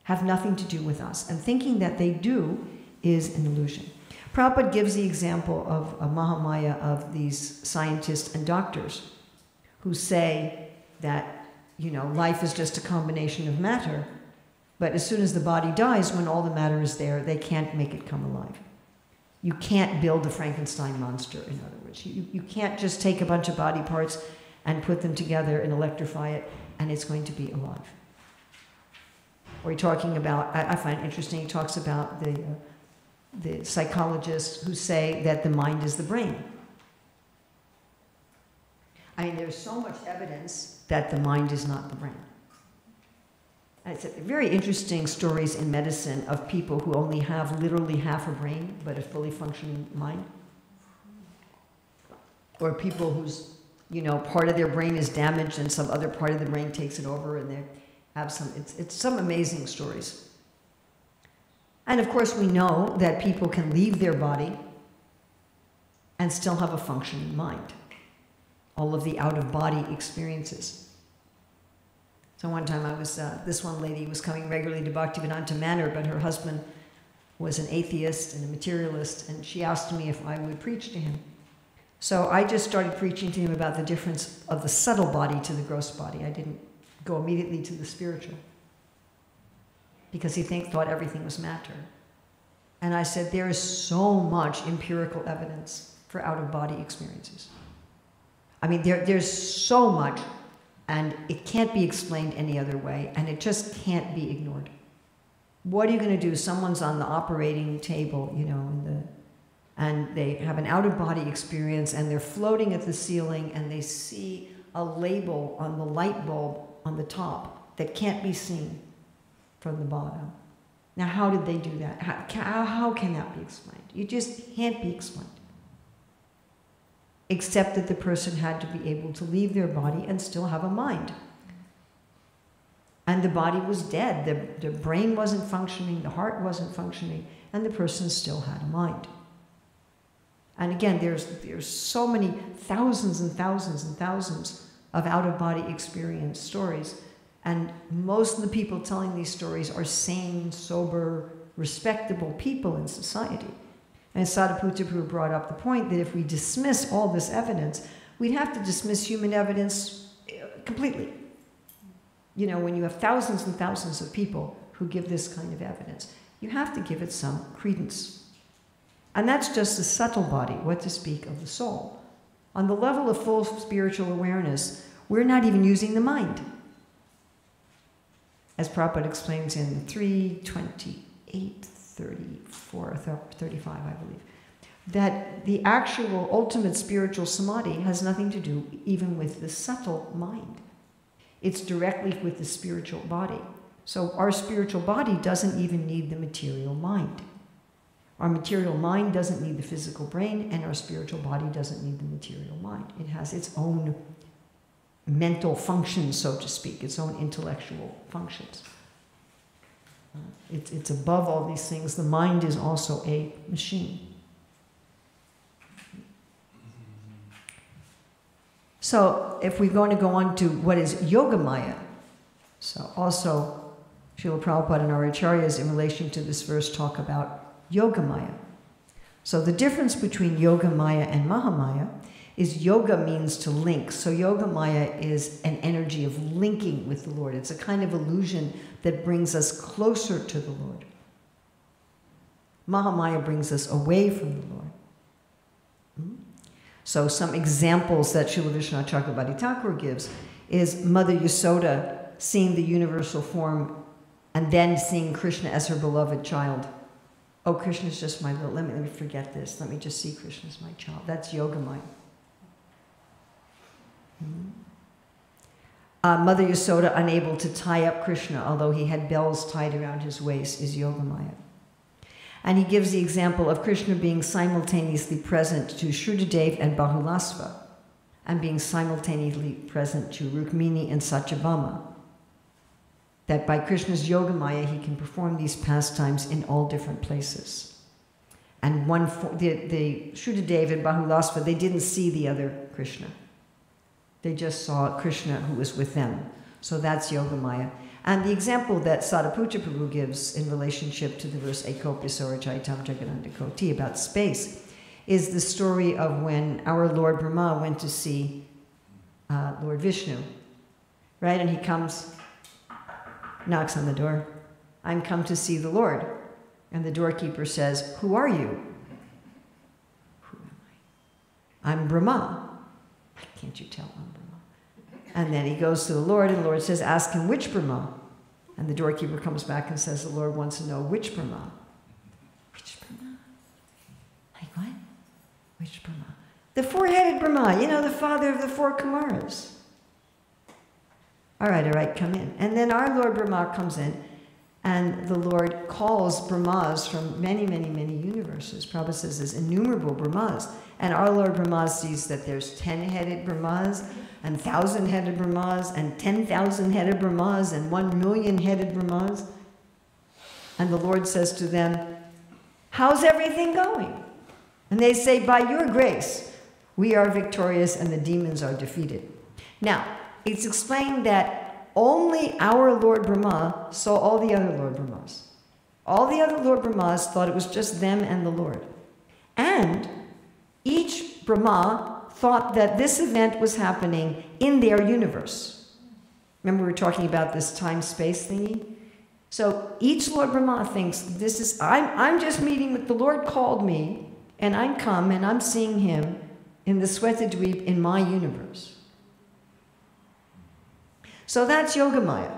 S1: have nothing to do with us. And thinking that they do is an illusion. Prabhupada gives the example of a Mahamaya of these scientists and doctors who say that, you know, life is just a combination of matter, but as soon as the body dies, when all the matter is there, they can't make it come alive. You can't build a Frankenstein monster, in other words. You can't just take a bunch of body parts and put them together and electrify it, and it's going to be alive. Or you're talking about, I find it interesting, he talks about the psychologists who say that the mind is the brain. I mean, there's so much evidence that the mind is not the brain. And it's very interesting stories in medicine of people who only have literally half a brain, but a fully functioning mind. Or people whose, part of their brain is damaged and some other part of the brain takes it over, and they have it's some amazing stories. And of course we know that people can leave their body and still have a functioning mind. All of the out-of-body experiences. So one time this one lady was coming regularly to Bhaktivedanta Manor, but her husband was an atheist and a materialist, and she asked me if I would preach to him. So I just started preaching to him about the difference of the subtle body to the gross body. I didn't go immediately to the spiritual, because he thought everything was matter. And I said, there is so much empirical evidence for out-of-body experiences. I mean, there's so much, and it can't be explained any other way, and it just can't be ignored. What are you going to do? Someone's on the operating table, and they have an out-of-body experience, and they're floating at the ceiling, and they see a label on the light bulb on the top that can't be seen from the bottom. Now, how did they do that? How can that be explained? It just can't be explained. Except that the person had to be able to leave their body and still have a mind. And the body was dead. The brain wasn't functioning, the heart wasn't functioning, and the person still had a mind. And again, there's so many thousands and thousands and thousands of out-of-body experience stories. And most of the people telling these stories are sane, sober, respectable people in society. And Sariputta Prabhu brought up the point that if we dismiss all this evidence, we'd have to dismiss human evidence completely. When you have thousands and thousands of people who give this kind of evidence, you have to give it some credence. And that's just the subtle body, what to speak of the soul. On the level of full spiritual awareness, we're not even using the mind. As Prabhupada explains in 328, 34, 35, I believe, that the actual ultimate spiritual samadhi has nothing to do even with the subtle mind. It's directly with the spiritual body. So our spiritual body doesn't even need the material mind. Our material mind doesn't need the physical brain, and our spiritual body doesn't need the material mind. It has its own mental functions, so to speak, its own intellectual functions. It's above all these things. The mind is also a machine. So if we're going to go on to what is Yogamaya, so also Srila Prabhupada and our acharyas in relation to this verse talk about Yogamaya. So the difference between Yogamaya and Mahamaya is yoga means to link. So Yogamaya is an energy of linking with the Lord. It's a kind of illusion that brings us closer to the Lord. Mahamaya brings us away from the Lord. So some examples that Srila Vishwanath Chakrabarti Thakur gives is Mother Yasoda seeing the universal form and then seeing Krishna as her beloved child. Oh, Krishna's just my little, let me forget this. Let me just see Krishna as my child. That's Yogamaya. Mother Yasoda, unable to tie up Krishna, although he had bells tied around his waist, is Yogamaya. And he gives the example of Krishna being simultaneously present to Shrudadev and Bahulasva, and being simultaneously present to Rukmini and Satyabhama. That by Krishna's Yogamaya, he can perform these pastimes in all different places. And the Shrudadev and Bahulasva, they didn't see the other Krishna. They just saw Krishna who was with them. So that's Yogamaya. And the example that Sariputta Prabhu gives in relationship to the verse Ekopya Chaitam Jagananda Koti about space is the story of when our Lord Brahma went to see Lord Vishnu, right? And he comes, knocks on the door. I'm come to see the Lord. And the doorkeeper says, who are you? I'm Brahma. Can't you tell I'm Brahma? And then he goes to the Lord, and the Lord says, ask him which Brahma. And the doorkeeper comes back and says, the Lord wants to know which Brahma. Which Brahma? Like what? Which Brahma? The four-headed Brahma, you know, the father of the four Kumaras. All right, come in. And then our Lord Brahma comes in, and the Lord calls Brahmas from many, many, many universes. Prabhupada says there's innumerable Brahmas. And our Lord Brahma sees that there's 10-headed Brahmas, and 1,000-headed Brahmas, and 10,000-headed Brahmas, and 1,000,000-headed Brahmas. And the Lord says to them, how's everything going? And they say, by your grace, we are victorious and the demons are defeated. Now, it's explained that only our Lord Brahma saw all the other Lord Brahmas. All the other Lord Brahmas thought it was just them and the Lord. And each Brahma thought that this event was happening in their universe. Remember we were talking about this time-space thingy? So each Lord Brahma thinks, this is, I'm just meeting with the Lord called me, and I'm come and I'm seeing him in the Swetadweep in my universe. So that's Yogamaya.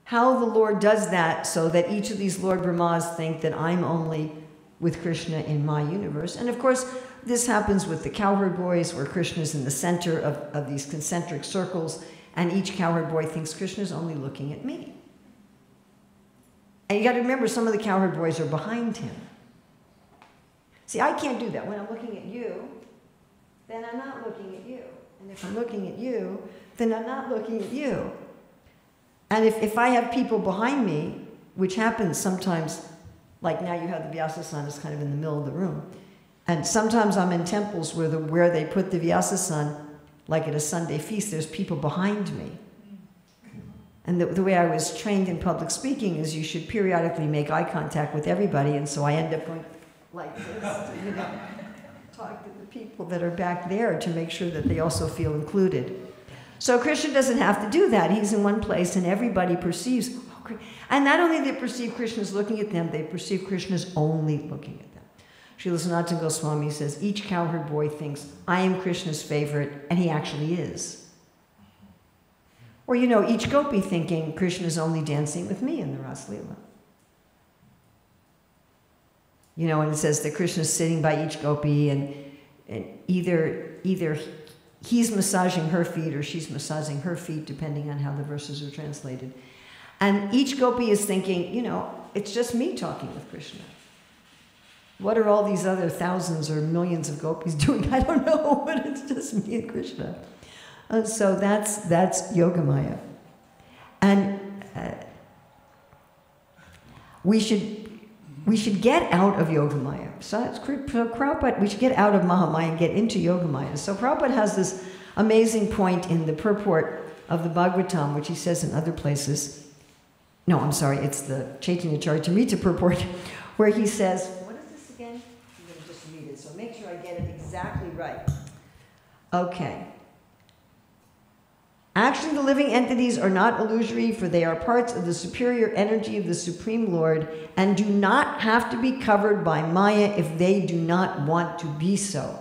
S1: How the Lord does that so that each of these Lord Brahmas think that I'm only with Krishna in my universe. And of course, this happens with the cowherd boys, where Krishna's in the center of these concentric circles, and each cowherd boy thinks Krishna's only looking at me. And you got to remember, some of the cowherd boys are behind him. See, I can't do that. When I'm looking at you, then I'm not looking at you. And if I'm looking at you, then I'm not looking at you. And if I have people behind me, which happens sometimes, like now you have the Vyasa-san is kind of in the middle of the room. And sometimes I'm in temples where they put the Vyasa-san, like at a Sunday feast, there's people behind me. And the way I was trained in public speaking is you should periodically make eye contact with everybody, and so I end up going like this to, you know, talk to the people that are back there to make sure that they also feel included. So Krishna doesn't have to do that. He's in one place and everybody perceives, oh, and not only they perceive Krishna's looking at them, they perceive Krishna's only looking at them. Srila Sanatana Goswami says, each cowherd boy thinks, I am Krishna's favorite, and he actually is. Or, you know, each gopi thinking, Krishna's only dancing with me in the Ras Leela. You know, and it says that Krishna's sitting by each gopi, and either he's massaging her feet or she's massaging her feet, depending on how the verses are translated. And each gopi is thinking, you know, it's just me talking with Krishna. What are all these other thousands or millions of gopis doing? I don't know, but it's just me and Krishna. So that's Yogamaya. And we should get out of Yogamaya. So Prabhupada, we should get out of Mahamaya and get into Yogamaya. So Prabhupada has this amazing point in the purport of the Bhagavatam, which he says in other places. No, I'm sorry, it's the Chaitanya Charitamrita purport, where he says, what is this again? I'm going to just read it, so make sure I get it exactly right. Okay. Actually, the living entities are not illusory, for they are parts of the superior energy of the Supreme Lord and do not have to be covered by Maya if they do not want to be so.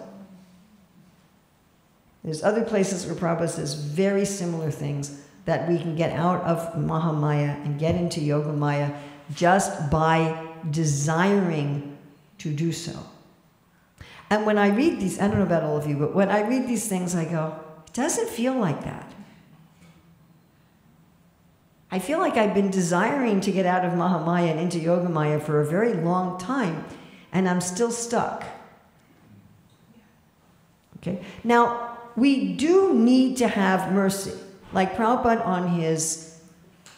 S1: There's other places where Prabhupada says very similar things, that we can get out of Mahamaya and get into Yogamaya just by desiring to do so. And when I read these, I don't know about all of you, but when I read these things, I go, it doesn't feel like that. I feel like I've been desiring to get out of Mahamaya and into Yogamaya for a very long time, and I'm still stuck. Okay? Now, we do need to have mercy. Like Prabhupada on his,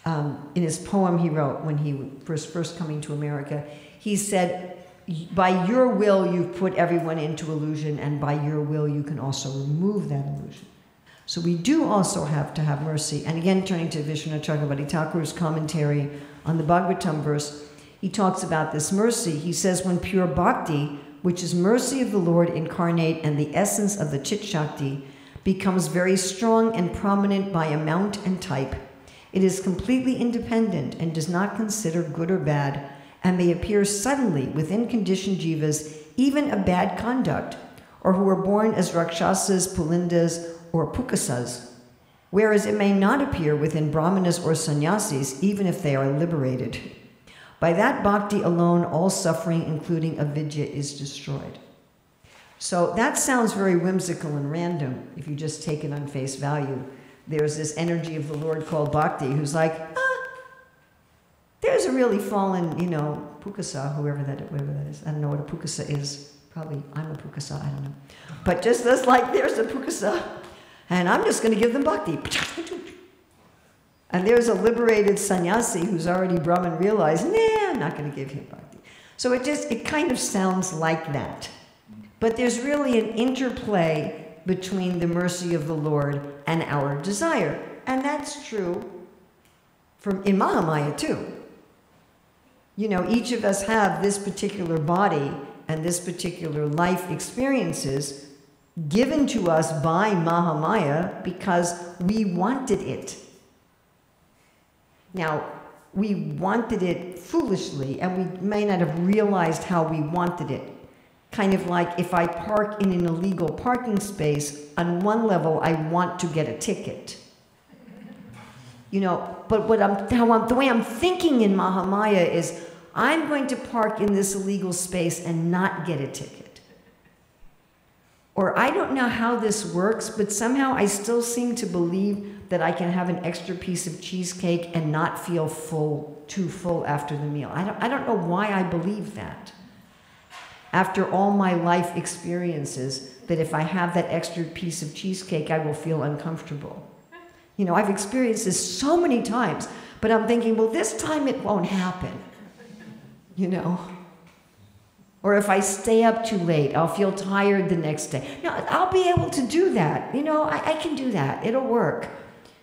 S1: in his poem he wrote when he was first coming to America, he said, by your will you've put everyone into illusion, and by your will you can also remove that illusion. So we do also have to have mercy. And again, turning to Vishwanath Chakravarti Thakur's commentary on the Bhagavatam verse, he talks about this mercy. He says, when pure bhakti, which is mercy of the Lord incarnate and the essence of the Chit Shakti, becomes very strong and prominent by amount and type, it is completely independent and does not consider good or bad, and may appear suddenly within conditioned jivas, even a bad conduct, or who are born as Rakshasas, Pulindas, or Pukasas, whereas it may not appear within Brahmanas or Sannyasis, even if they are liberated. By that bhakti alone, all suffering, including avidya, is destroyed. So that sounds very whimsical and random if you just take it on face value. There's this energy of the Lord called bhakti who's like, there's a really fallen, pukasa, whoever that is. I don't know what a pukasa is. Probably I'm a pukasa, I don't know. But just as like there's a pukasa, and I'm just going to give them bhakti. And there's a liberated sannyasi who's already Brahman realized, I'm not going to give him bhakti. So it kind of sounds like that. But there's really an interplay between the mercy of the Lord and our desire. And that's true in Mahamaya too. Each of us have this particular body and this particular life experiences given to us by Mahamaya because we wanted it. Now, we wanted it foolishly, and we may not have realized how we wanted it. Kind of like if I park in an illegal parking space, on one level, I want to get a ticket. But the way I'm thinking in Mahamaya is, I'm going to park in this illegal space and not get a ticket. Or I don't know how this works, but somehow I still seem to believe that I can have an extra piece of cheesecake and not feel too full after the meal. I don't know why I believe that. After all my life experiences, that if I have that extra piece of cheesecake, I will feel uncomfortable. I've experienced this so many times, but I'm thinking, well, this time it won't happen. Or if I stay up too late, I'll feel tired the next day. No, I'll be able to do that. I can do that. It'll work.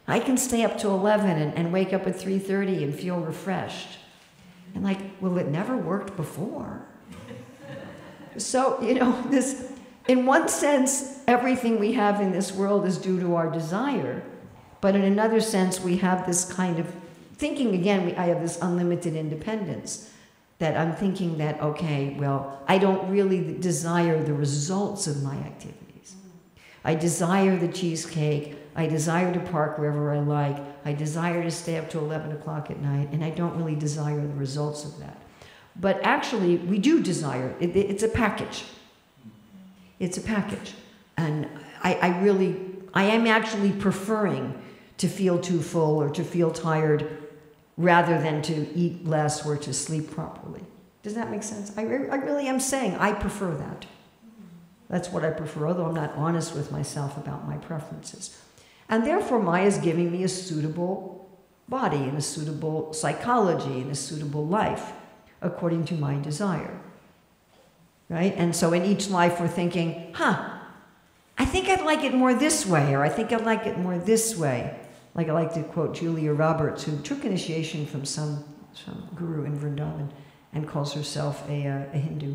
S1: I can stay up till 11 and wake up at 3:30 and feel refreshed. And well, it never worked before. So, in one sense, everything we have in this world is due to our desire. But in another sense, we have this kind of thinking, again, I have this unlimited independence. That I'm thinking that, okay, well, I don't really desire the results of my activities. I desire the cheesecake. I desire to park wherever I like. I desire to stay up to 11 o'clock at night, and I don't really desire the results of that. But actually, we do desire. It's a package. It's a package. And I am actually preferring to feel too full or to feel tired rather than to eat less or to sleep properly. Does that make sense? I really am saying I prefer that. That's what I prefer, although I'm not honest with myself about my preferences. And therefore, Maya is giving me a suitable body and a suitable psychology and a suitable life according to my desire. Right? And so in each life we're thinking, I think I'd like it more this way, or I think I'd like it more this way. Like I like to quote Julia Roberts, who took initiation from some guru in Vrindavan and calls herself a Hindu.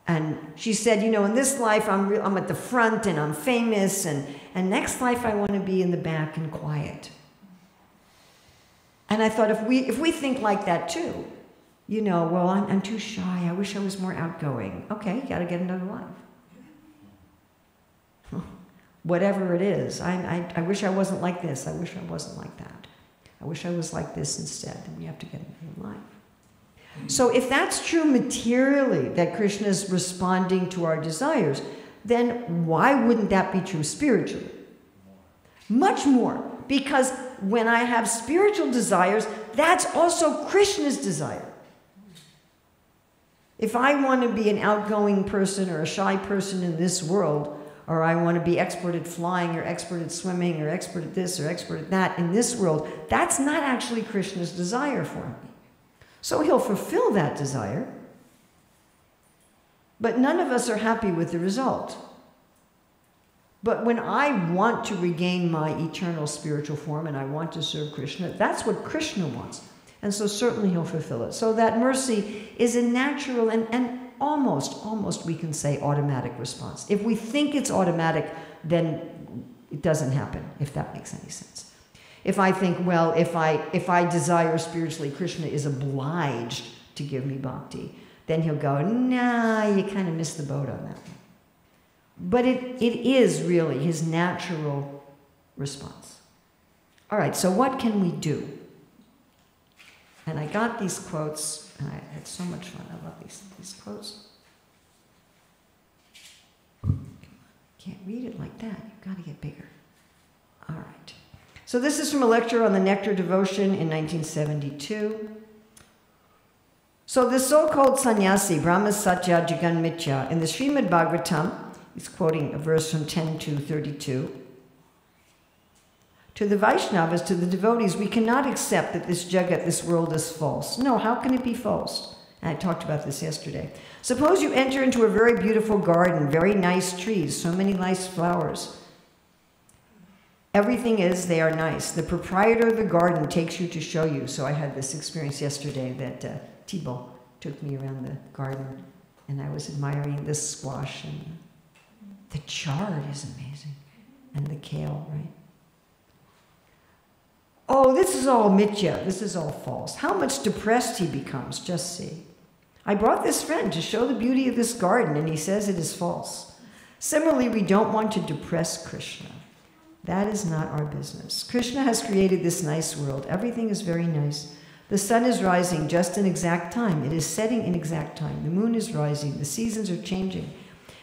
S1: And she said, in this life I'm at the front and I'm famous, and next life I want to be in the back and quiet. And I thought if we think like that too, well, I'm too shy, I wish I was more outgoing. Okay, you got to get another life. Whatever it is, I wish I wasn't like this, I wish I wasn't like that. I wish I was like this instead, and we have to get another life. So if that's true materially, that Krishna is responding to our desires, then why wouldn't that be true spiritually? Much more, because when I have spiritual desires, that's also Krishna's desire. If I want to be an outgoing person or a shy person in this world, or I want to be expert at flying, or expert at swimming, or expert at this, or expert at that in this world, that's not actually Krishna's desire for me. So he'll fulfill that desire, but none of us are happy with the result. But when I want to regain my eternal spiritual form and I want to serve Krishna, that's what Krishna wants. And so certainly he'll fulfill it. So that mercy is a natural and almost we can say automatic response. If we think it's automatic, then it doesn't happen, if that makes any sense. If I think, well, if I desire spiritually, Krishna is obliged to give me bhakti, then he'll go, nah, you kind of missed the boat on that one. But it is really his natural response. All right, so what can we do? And I got these quotes, and I had so much fun. I love these quotes. Can't read it like that. You've got to get bigger. All right. So this is from a lecture on the Nectar Devotion in 1972. So the so-called sannyasi, Brahma Satya Jagan Mithya, in the Srimad Bhagavatam, he's quoting a verse from 10:2-32. To the Vaishnavas, to the devotees, we cannot accept that this jagat, this world, is false. No, how can it be false? And I talked about this yesterday. Suppose you enter into a very beautiful garden, very nice trees, so many nice flowers. Everything is, they are nice. The proprietor of the garden takes you to show you. So I had this experience yesterday that Thibault took me around the garden, and I was admiring the squash, and the chard is amazing, and the kale, right? Oh, this is all mithya, this is all false. How much depressed he becomes, just see. I brought this friend to show the beauty of this garden, and he says it is false. Similarly, we don't want to depress Krishna. That is not our business. Krishna has created this nice world. Everything is very nice. The sun is rising just in exact time. It is setting in exact time. The moon is rising. The seasons are changing.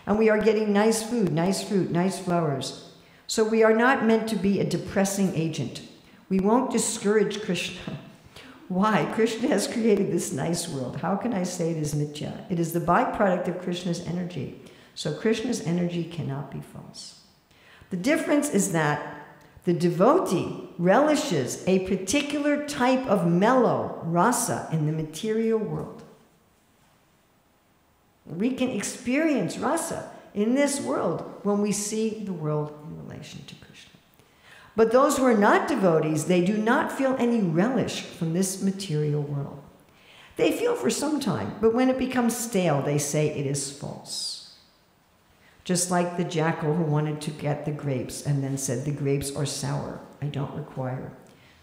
S1: And we are getting nice food, nice fruit, nice flowers. So we are not meant to be a depressing agent. We won't discourage Krishna. Why? Krishna has created this nice world. How can I say it is mithya? It is the byproduct of Krishna's energy. So Krishna's energy cannot be false. The difference is that the devotee relishes a particular type of mellow rasa in the material world. We can experience rasa in this world when we see the world in relation to Krishna. But those who are not devotees, they do not feel any relish from this material world. They feel for some time, but when it becomes stale, they say it is false. Just like the jackal who wanted to get the grapes and then said, the grapes are sour, I don't require.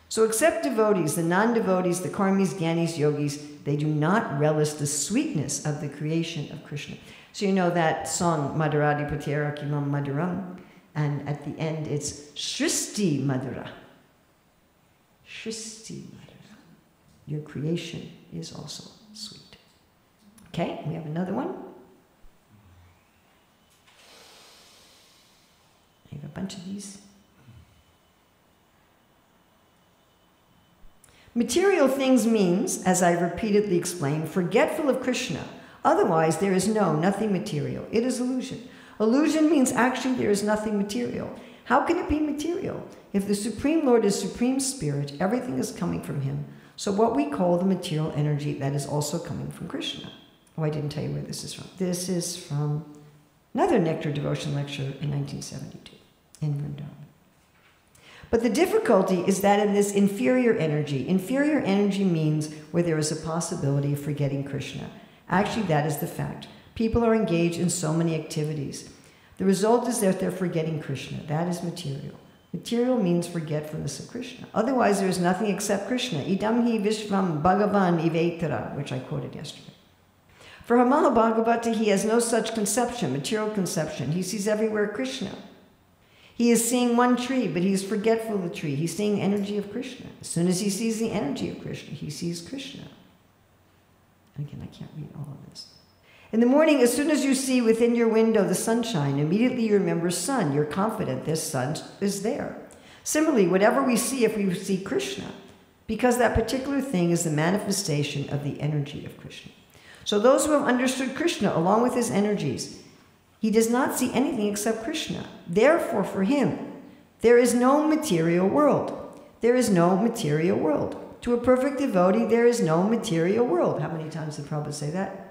S1: So except devotees, the non-devotees, the karmis, gyanis, yogis, they do not relish the sweetness of the creation of Krishna. So you know that song, Madhuradi Patera Kimam Madhuram? And at the end, it's Shristi Madhura. Shristi Madhura. Your creation is also sweet. Okay, we have another one. I have a bunch of these. Material things means, as I repeatedly explained, forgetful of Krishna. Otherwise, there is nothing material. It is illusion. Illusion means actually there is nothing material. How can it be material? If the Supreme Lord is Supreme Spirit, everything is coming from Him. So what we call the material energy, that is also coming from Krishna. Oh, I didn't tell you where this is from. This is from another Nectar Devotion lecture in 1972 in Vrindavan. But the difficulty is that in this inferior energy means where there is a possibility of forgetting Krishna. Actually, that is the fact. People are engaged in so many activities. The result is that they're forgetting Krishna. That is material. Material means forgetfulness of Krishna. Otherwise, there is nothing except Krishna. Idam hi vishvam bhagavan ivetara, which I quoted yesterday. For Mahabhagavata, he has no such conception, material conception. He sees everywhere Krishna. He is seeing one tree, but he is forgetful of the tree. He's seeing energy of Krishna. As soon as he sees the energy of Krishna, he sees Krishna. And again, I can't read all of this. In the morning, as soon as you see within your window the sunshine, immediately you remember sun. You're confident this sun is there. Similarly, whatever we see, if we see Krishna, because that particular thing is the manifestation of the energy of Krishna. So those who have understood Krishna along with his energies, he does not see anything except Krishna. Therefore, for him, there is no material world. There is no material world. To a perfect devotee, there is no material world. How many times did Prabhupada say that?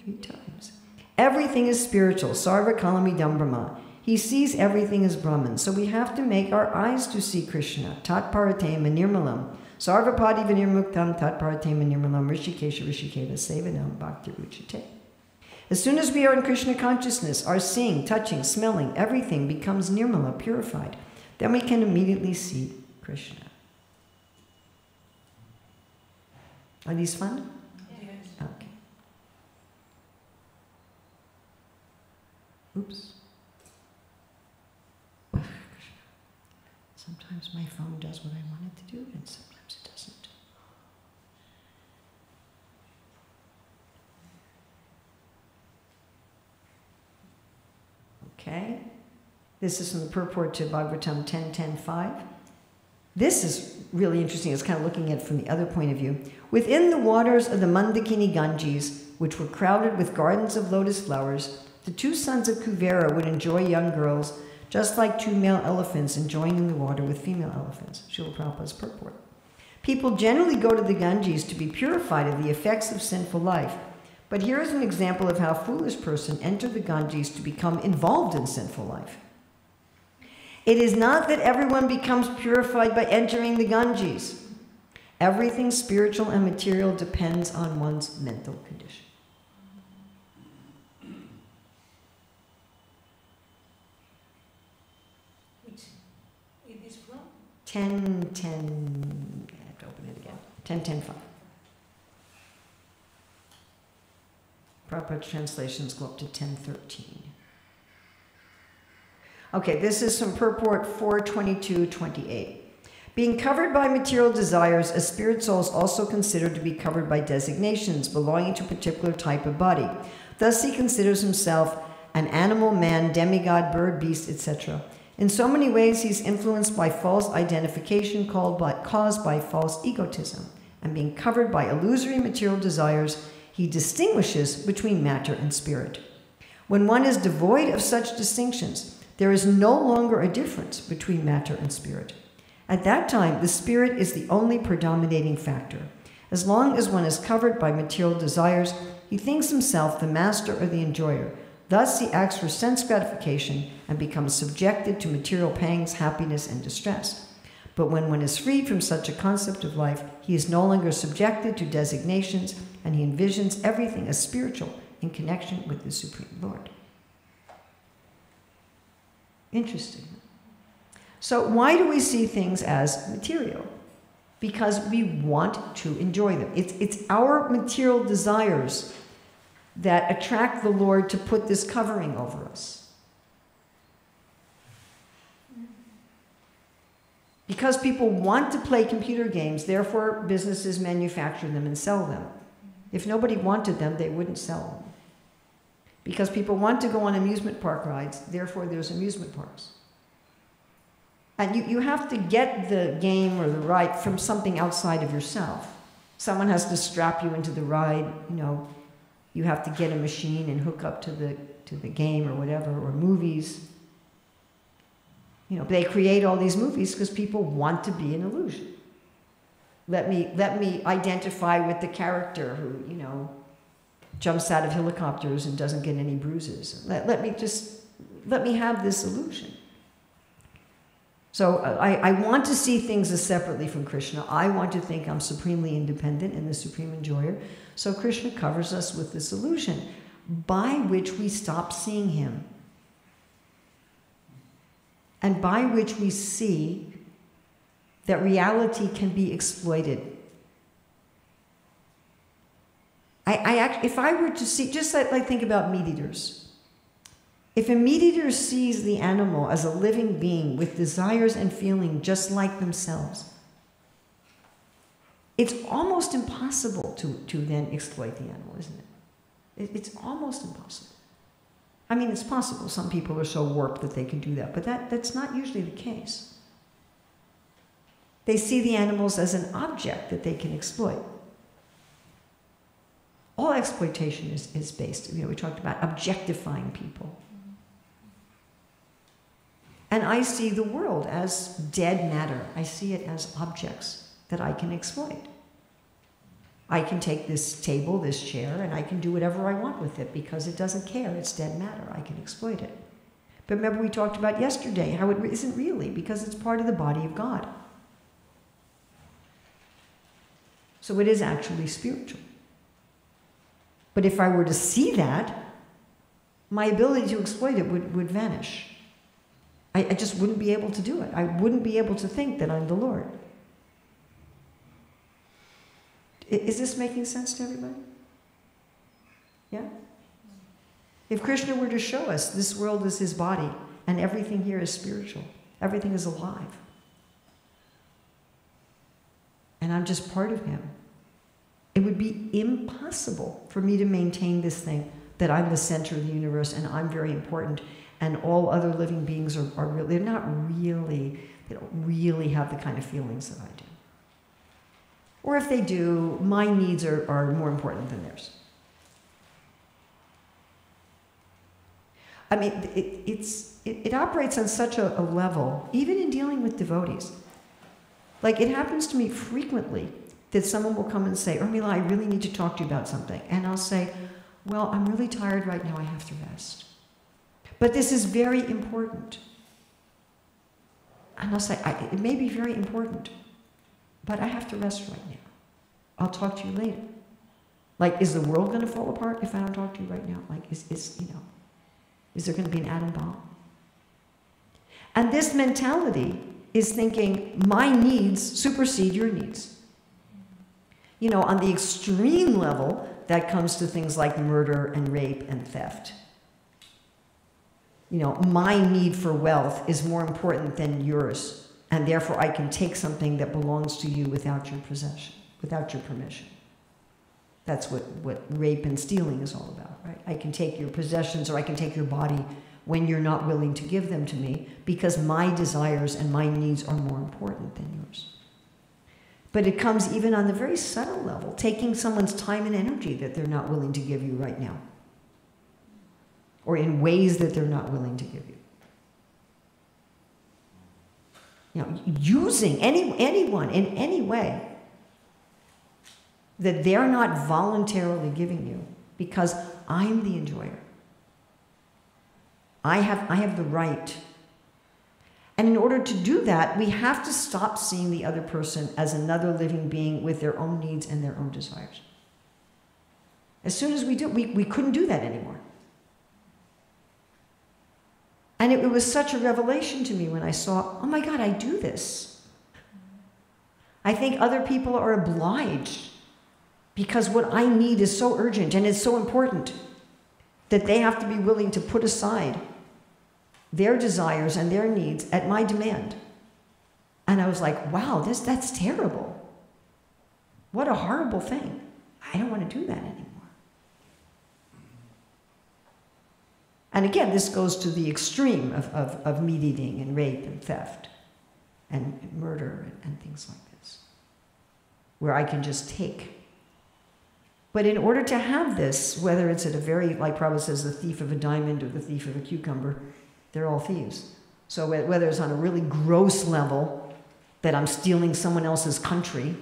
S1: 3 times. Everything is spiritual. Sarva kalamidam Brahma. He sees everything as Brahman. So we have to make our eyes to see Krishna. Tat paratema nirmalam. Sarvapadi vinirmuktam tat paratema nirmalam rishikesha rishikeva sevanam bhakti ruchite. As soon as we are in Krishna consciousness, our seeing, touching, smelling, everything becomes nirmala, purified. Then we can immediately see Krishna. Are these fun?
S4: Yes.
S1: Okay. Oops. Sometimes my phone does what I want it to do, and sometimes it doesn't. Okay. This is from the purport to Bhagavatam 10.10.5. This is really interesting. It's kind of looking at it from the other point of view. Within the waters of the Mandakini Ganges, which were crowded with gardens of lotus flowers, the two sons of Kuvera would enjoy young girls, just like two male elephants enjoying in the water with female elephants. Srila Prabhupada's purport. People generally go to the Ganges to be purified of the effects of sinful life. But here is an example of how a foolish person entered the Ganges to become involved in sinful life. It is not that everyone becomes purified by entering the Ganges. Everything spiritual and material depends on one's mental condition.
S4: Which it is from?
S1: 10.10, I have to open it again. 10.10.5. Proper translations go up to 10.13. Okay, this is from purport 4.22.28. Being covered by material desires, a spirit soul is also considered to be covered by designations belonging to a particular type of body. Thus he considers himself an animal, man, demigod, bird, beast, etc. In so many ways, he's influenced by false identification caused by false egotism. And being covered by illusory material desires, he distinguishes between matter and spirit. When one is devoid of such distinctions, there is no longer a difference between matter and spirit. At that time, the spirit is the only predominating factor. As long as one is covered by material desires, he thinks himself the master or the enjoyer. Thus, he acts for sense gratification and becomes subjected to material pangs, happiness, and distress. But when one is freed from such a concept of life, he is no longer subjected to designations, and he envisions everything as spiritual in connection with the Supreme Lord. Interesting. So why do we see things as material? Because we want to enjoy them. It's our material desires that attract the Lord to put this covering over us. Because people want to play computer games, therefore businesses manufacture them and sell them. If nobody wanted them, they wouldn't sell them. Because people want to go on amusement park rides, therefore there's amusement parks. And you have to get the game or the ride from something outside of yourself. Someone has to strap you into the ride, you have to get a machine and hook up to the game or whatever, or movies. They create all these movies because people want to be an illusion. Let me identify with the character who, jumps out of helicopters and doesn't get any bruises. Let me have this illusion. So I want to see things as separately from Krishna. I want to think I'm supremely independent and the supreme enjoyer. So Krishna covers us with this illusion by which we stop seeing him. And by which we see that reality can be exploited. If I were to see, just like think about meat eaters. If a meat eater sees the animal as a living being with desires and feeling just like themselves, it's almost impossible to then exploit the animal, isn't it? It's almost impossible. I mean, it's possible. Some people are so warped that they can do that, but that's not usually the case. They see the animals as an object that they can exploit. All exploitation is based, we talked about objectifying people. And I see the world as dead matter. I see it as objects that I can exploit. I can take this table, this chair, and I can do whatever I want with it because it doesn't care. It's dead matter. I can exploit it. But remember we talked about yesterday how it isn't really because it's part of the body of God. So it is actually spiritual. But if I were to see that, my ability to exploit it would vanish. I just wouldn't be able to do it. I wouldn't be able to think that I'm the Lord. Is this making sense to everybody? Yeah? If Krishna were to show us this world is his body and everything here is spiritual, everything is alive, and I'm just part of him. It would be impossible for me to maintain this thing that I'm the center of the universe and I'm very important and all other living beings are really, they don't really have the kind of feelings that I do. Or if they do, my needs are more important than theirs. I mean, it operates on such a level, even in dealing with devotees. Like, it happens to me frequently that someone will come and say, Urmila, I really need to talk to you about something. And I'll say, well, I'm really tired right now, I have to rest. But this is very important. And I'll say, it may be very important, but I have to rest right now. I'll talk to you later. Like, is the world going to fall apart if I don't talk to you right now? Like, is there going to be an atom bomb? And this mentality is thinking, my needs supersede your needs. On the extreme level, that comes to things like murder and rape and theft. My need for wealth is more important than yours, and therefore I can take something that belongs to you without your possession, without your permission. That's what rape and stealing is all about, right? I can take your possessions or I can take your body when you're not willing to give them to me because my desires and my needs are more important than yours. But it comes even on the very subtle level, taking someone's time and energy that they're not willing to give you right now, or in ways that they're not willing to give you. Using anyone in any way that they're not voluntarily giving you because I'm the enjoyer. I have the right. And in order to do that, we have to stop seeing the other person as another living being with their own needs and their own desires. As soon as we do, we couldn't do that anymore. And it was such a revelation to me when I saw, oh my God, I do this. I think other people are obliged because what I need is so urgent and it's so important that they have to be willing to put aside their desires and their needs at my demand. And I was like, wow, that's terrible. What a horrible thing. I don't want to do that anymore. And again, this goes to the extreme of meat eating and rape and theft and murder and things like this, where I can just take. But in order to have this, whether it's at a very, like Prabhupada says, the thief of a diamond or the thief of a cucumber, they're all thieves. So whether it's on a really gross level, that I'm stealing someone else's country,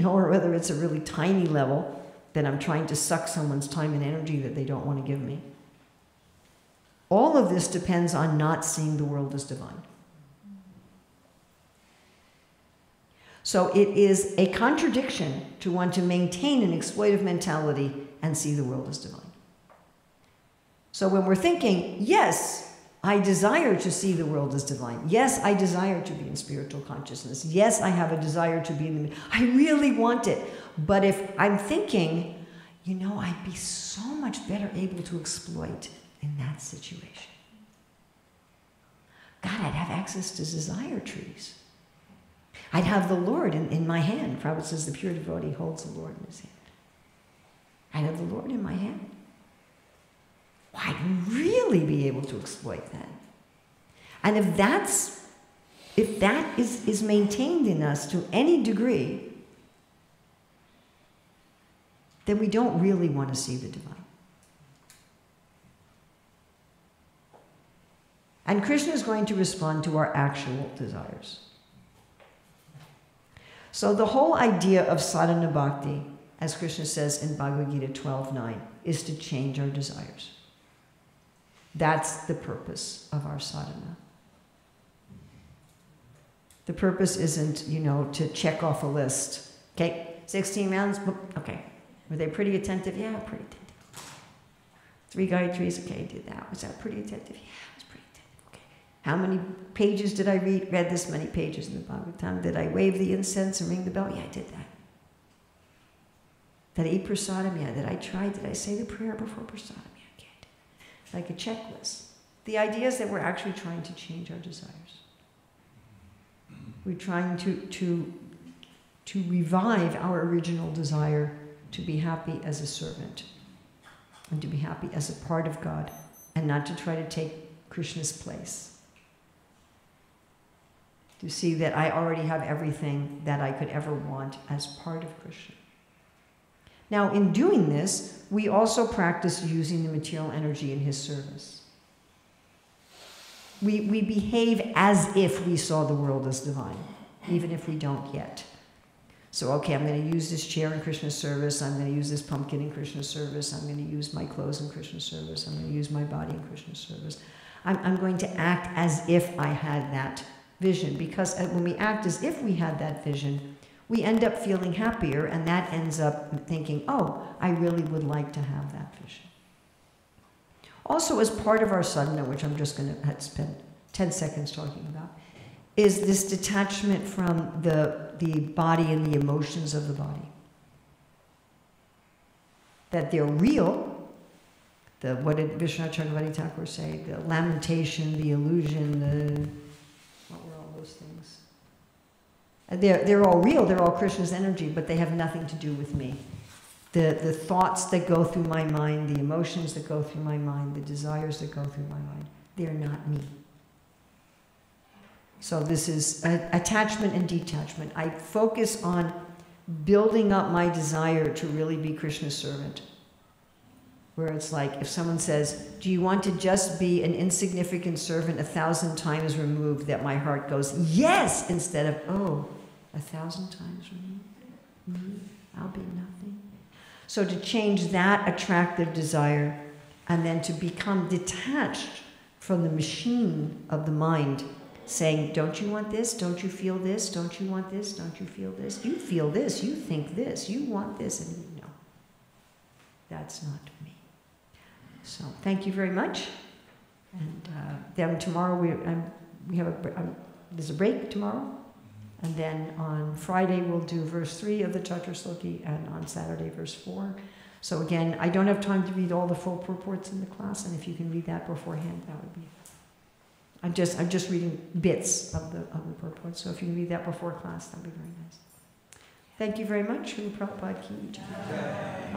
S1: or whether it's a really tiny level, that I'm trying to suck someone's time and energy that they don't want to give me. All of this depends on not seeing the world as divine. So it is a contradiction to want to maintain an exploitive mentality and see the world as divine. So when we're thinking, yes, I desire to see the world as divine. Yes, I desire to be in spiritual consciousness. Yes, I have a desire to be in the... I really want it. But if I'm thinking, I'd be so much better able to exploit in that situation. God, I'd have access to desire trees. I'd have the Lord in my hand. Prabhupada says the pure devotee holds the Lord in his hand. I'd have the Lord in my hand. Well, I'd really be able to exploit that. And if that is maintained in us to any degree, then we don't really want to see the divine. And Krishna is going to respond to our actual desires. So the whole idea of sadhana bhakti, as Krishna says in Bhagavad Gita 12:9, is to change our desires. That's the purpose of our sadhana. The purpose isn't, to check off a list. Okay, 16 rounds, okay. Were they pretty attentive? Yeah, pretty attentive. 3 Gayatris, okay, did that. Was that pretty attentive? Yeah, it was pretty attentive. Okay. How many pages did I read? Read this many pages in the Bhagavatam. Did I wave the incense and ring the bell? Yeah, I did that. Did I eat prasadam? Yeah. Did I try? Did I say the prayer before prasadam? Yeah, I did. Like a checklist. The idea is that we're actually trying to change our desires. We're trying to to revive our original desire to be happy as a servant and to be happy as a part of God and not to try to take Krishna's place. To see that I already have everything that I could ever want as part of Krishna. Now, in doing this, we also practice using the material energy in his service. We behave as if we saw the world as divine, even if we don't yet. So, okay, I'm going to use this chair in Krishna's service, I'm going to use this pumpkin in Krishna's service, I'm going to use my clothes in Krishna's service, I'm going to use my body in Krishna's service. I'm going to act as if I had that vision, because when we act as if we had that vision, we end up feeling happier, and that ends up thinking, oh, I really would like to have that vision. Also, as part of our sadhana, which I'm just going to spend 10 seconds talking about, is this detachment from the body and the emotions of the body. That they're real. What did Vishwanath Chakravarti Thakur say? The lamentation, the illusion, what were all those things? They're all real, they're all Krishna's energy, but they have nothing to do with me. The thoughts that go through my mind, the emotions that go through my mind, the desires that go through my mind, they're not me. So this is attachment and detachment. I focus on building up my desire to really be Krishna's servant. Where it's like, if someone says, do you want to just be an insignificant servant 1,000 times removed, that my heart goes, yes, instead of, oh, 1,000 times removed? I'll be nothing. So to change that attractive desire and then to become detached from the machine of the mind, saying, don't you want this? Don't you feel this? Don't you want this? Don't you feel this? You feel this. You think this. You want this. And no, that's not me. So thank you very much. And then tomorrow there's a break tomorrow. And then on Friday we'll do verse 3 of the Catur Sloki, and on Saturday verse 4. So again, I don't have time to read all the full purports in the class, and if you can read that beforehand, that would be. I'm just reading bits of the purport, so if you can read that before class, that'd be very nice. Thank you very much. Prabhupada ki jai.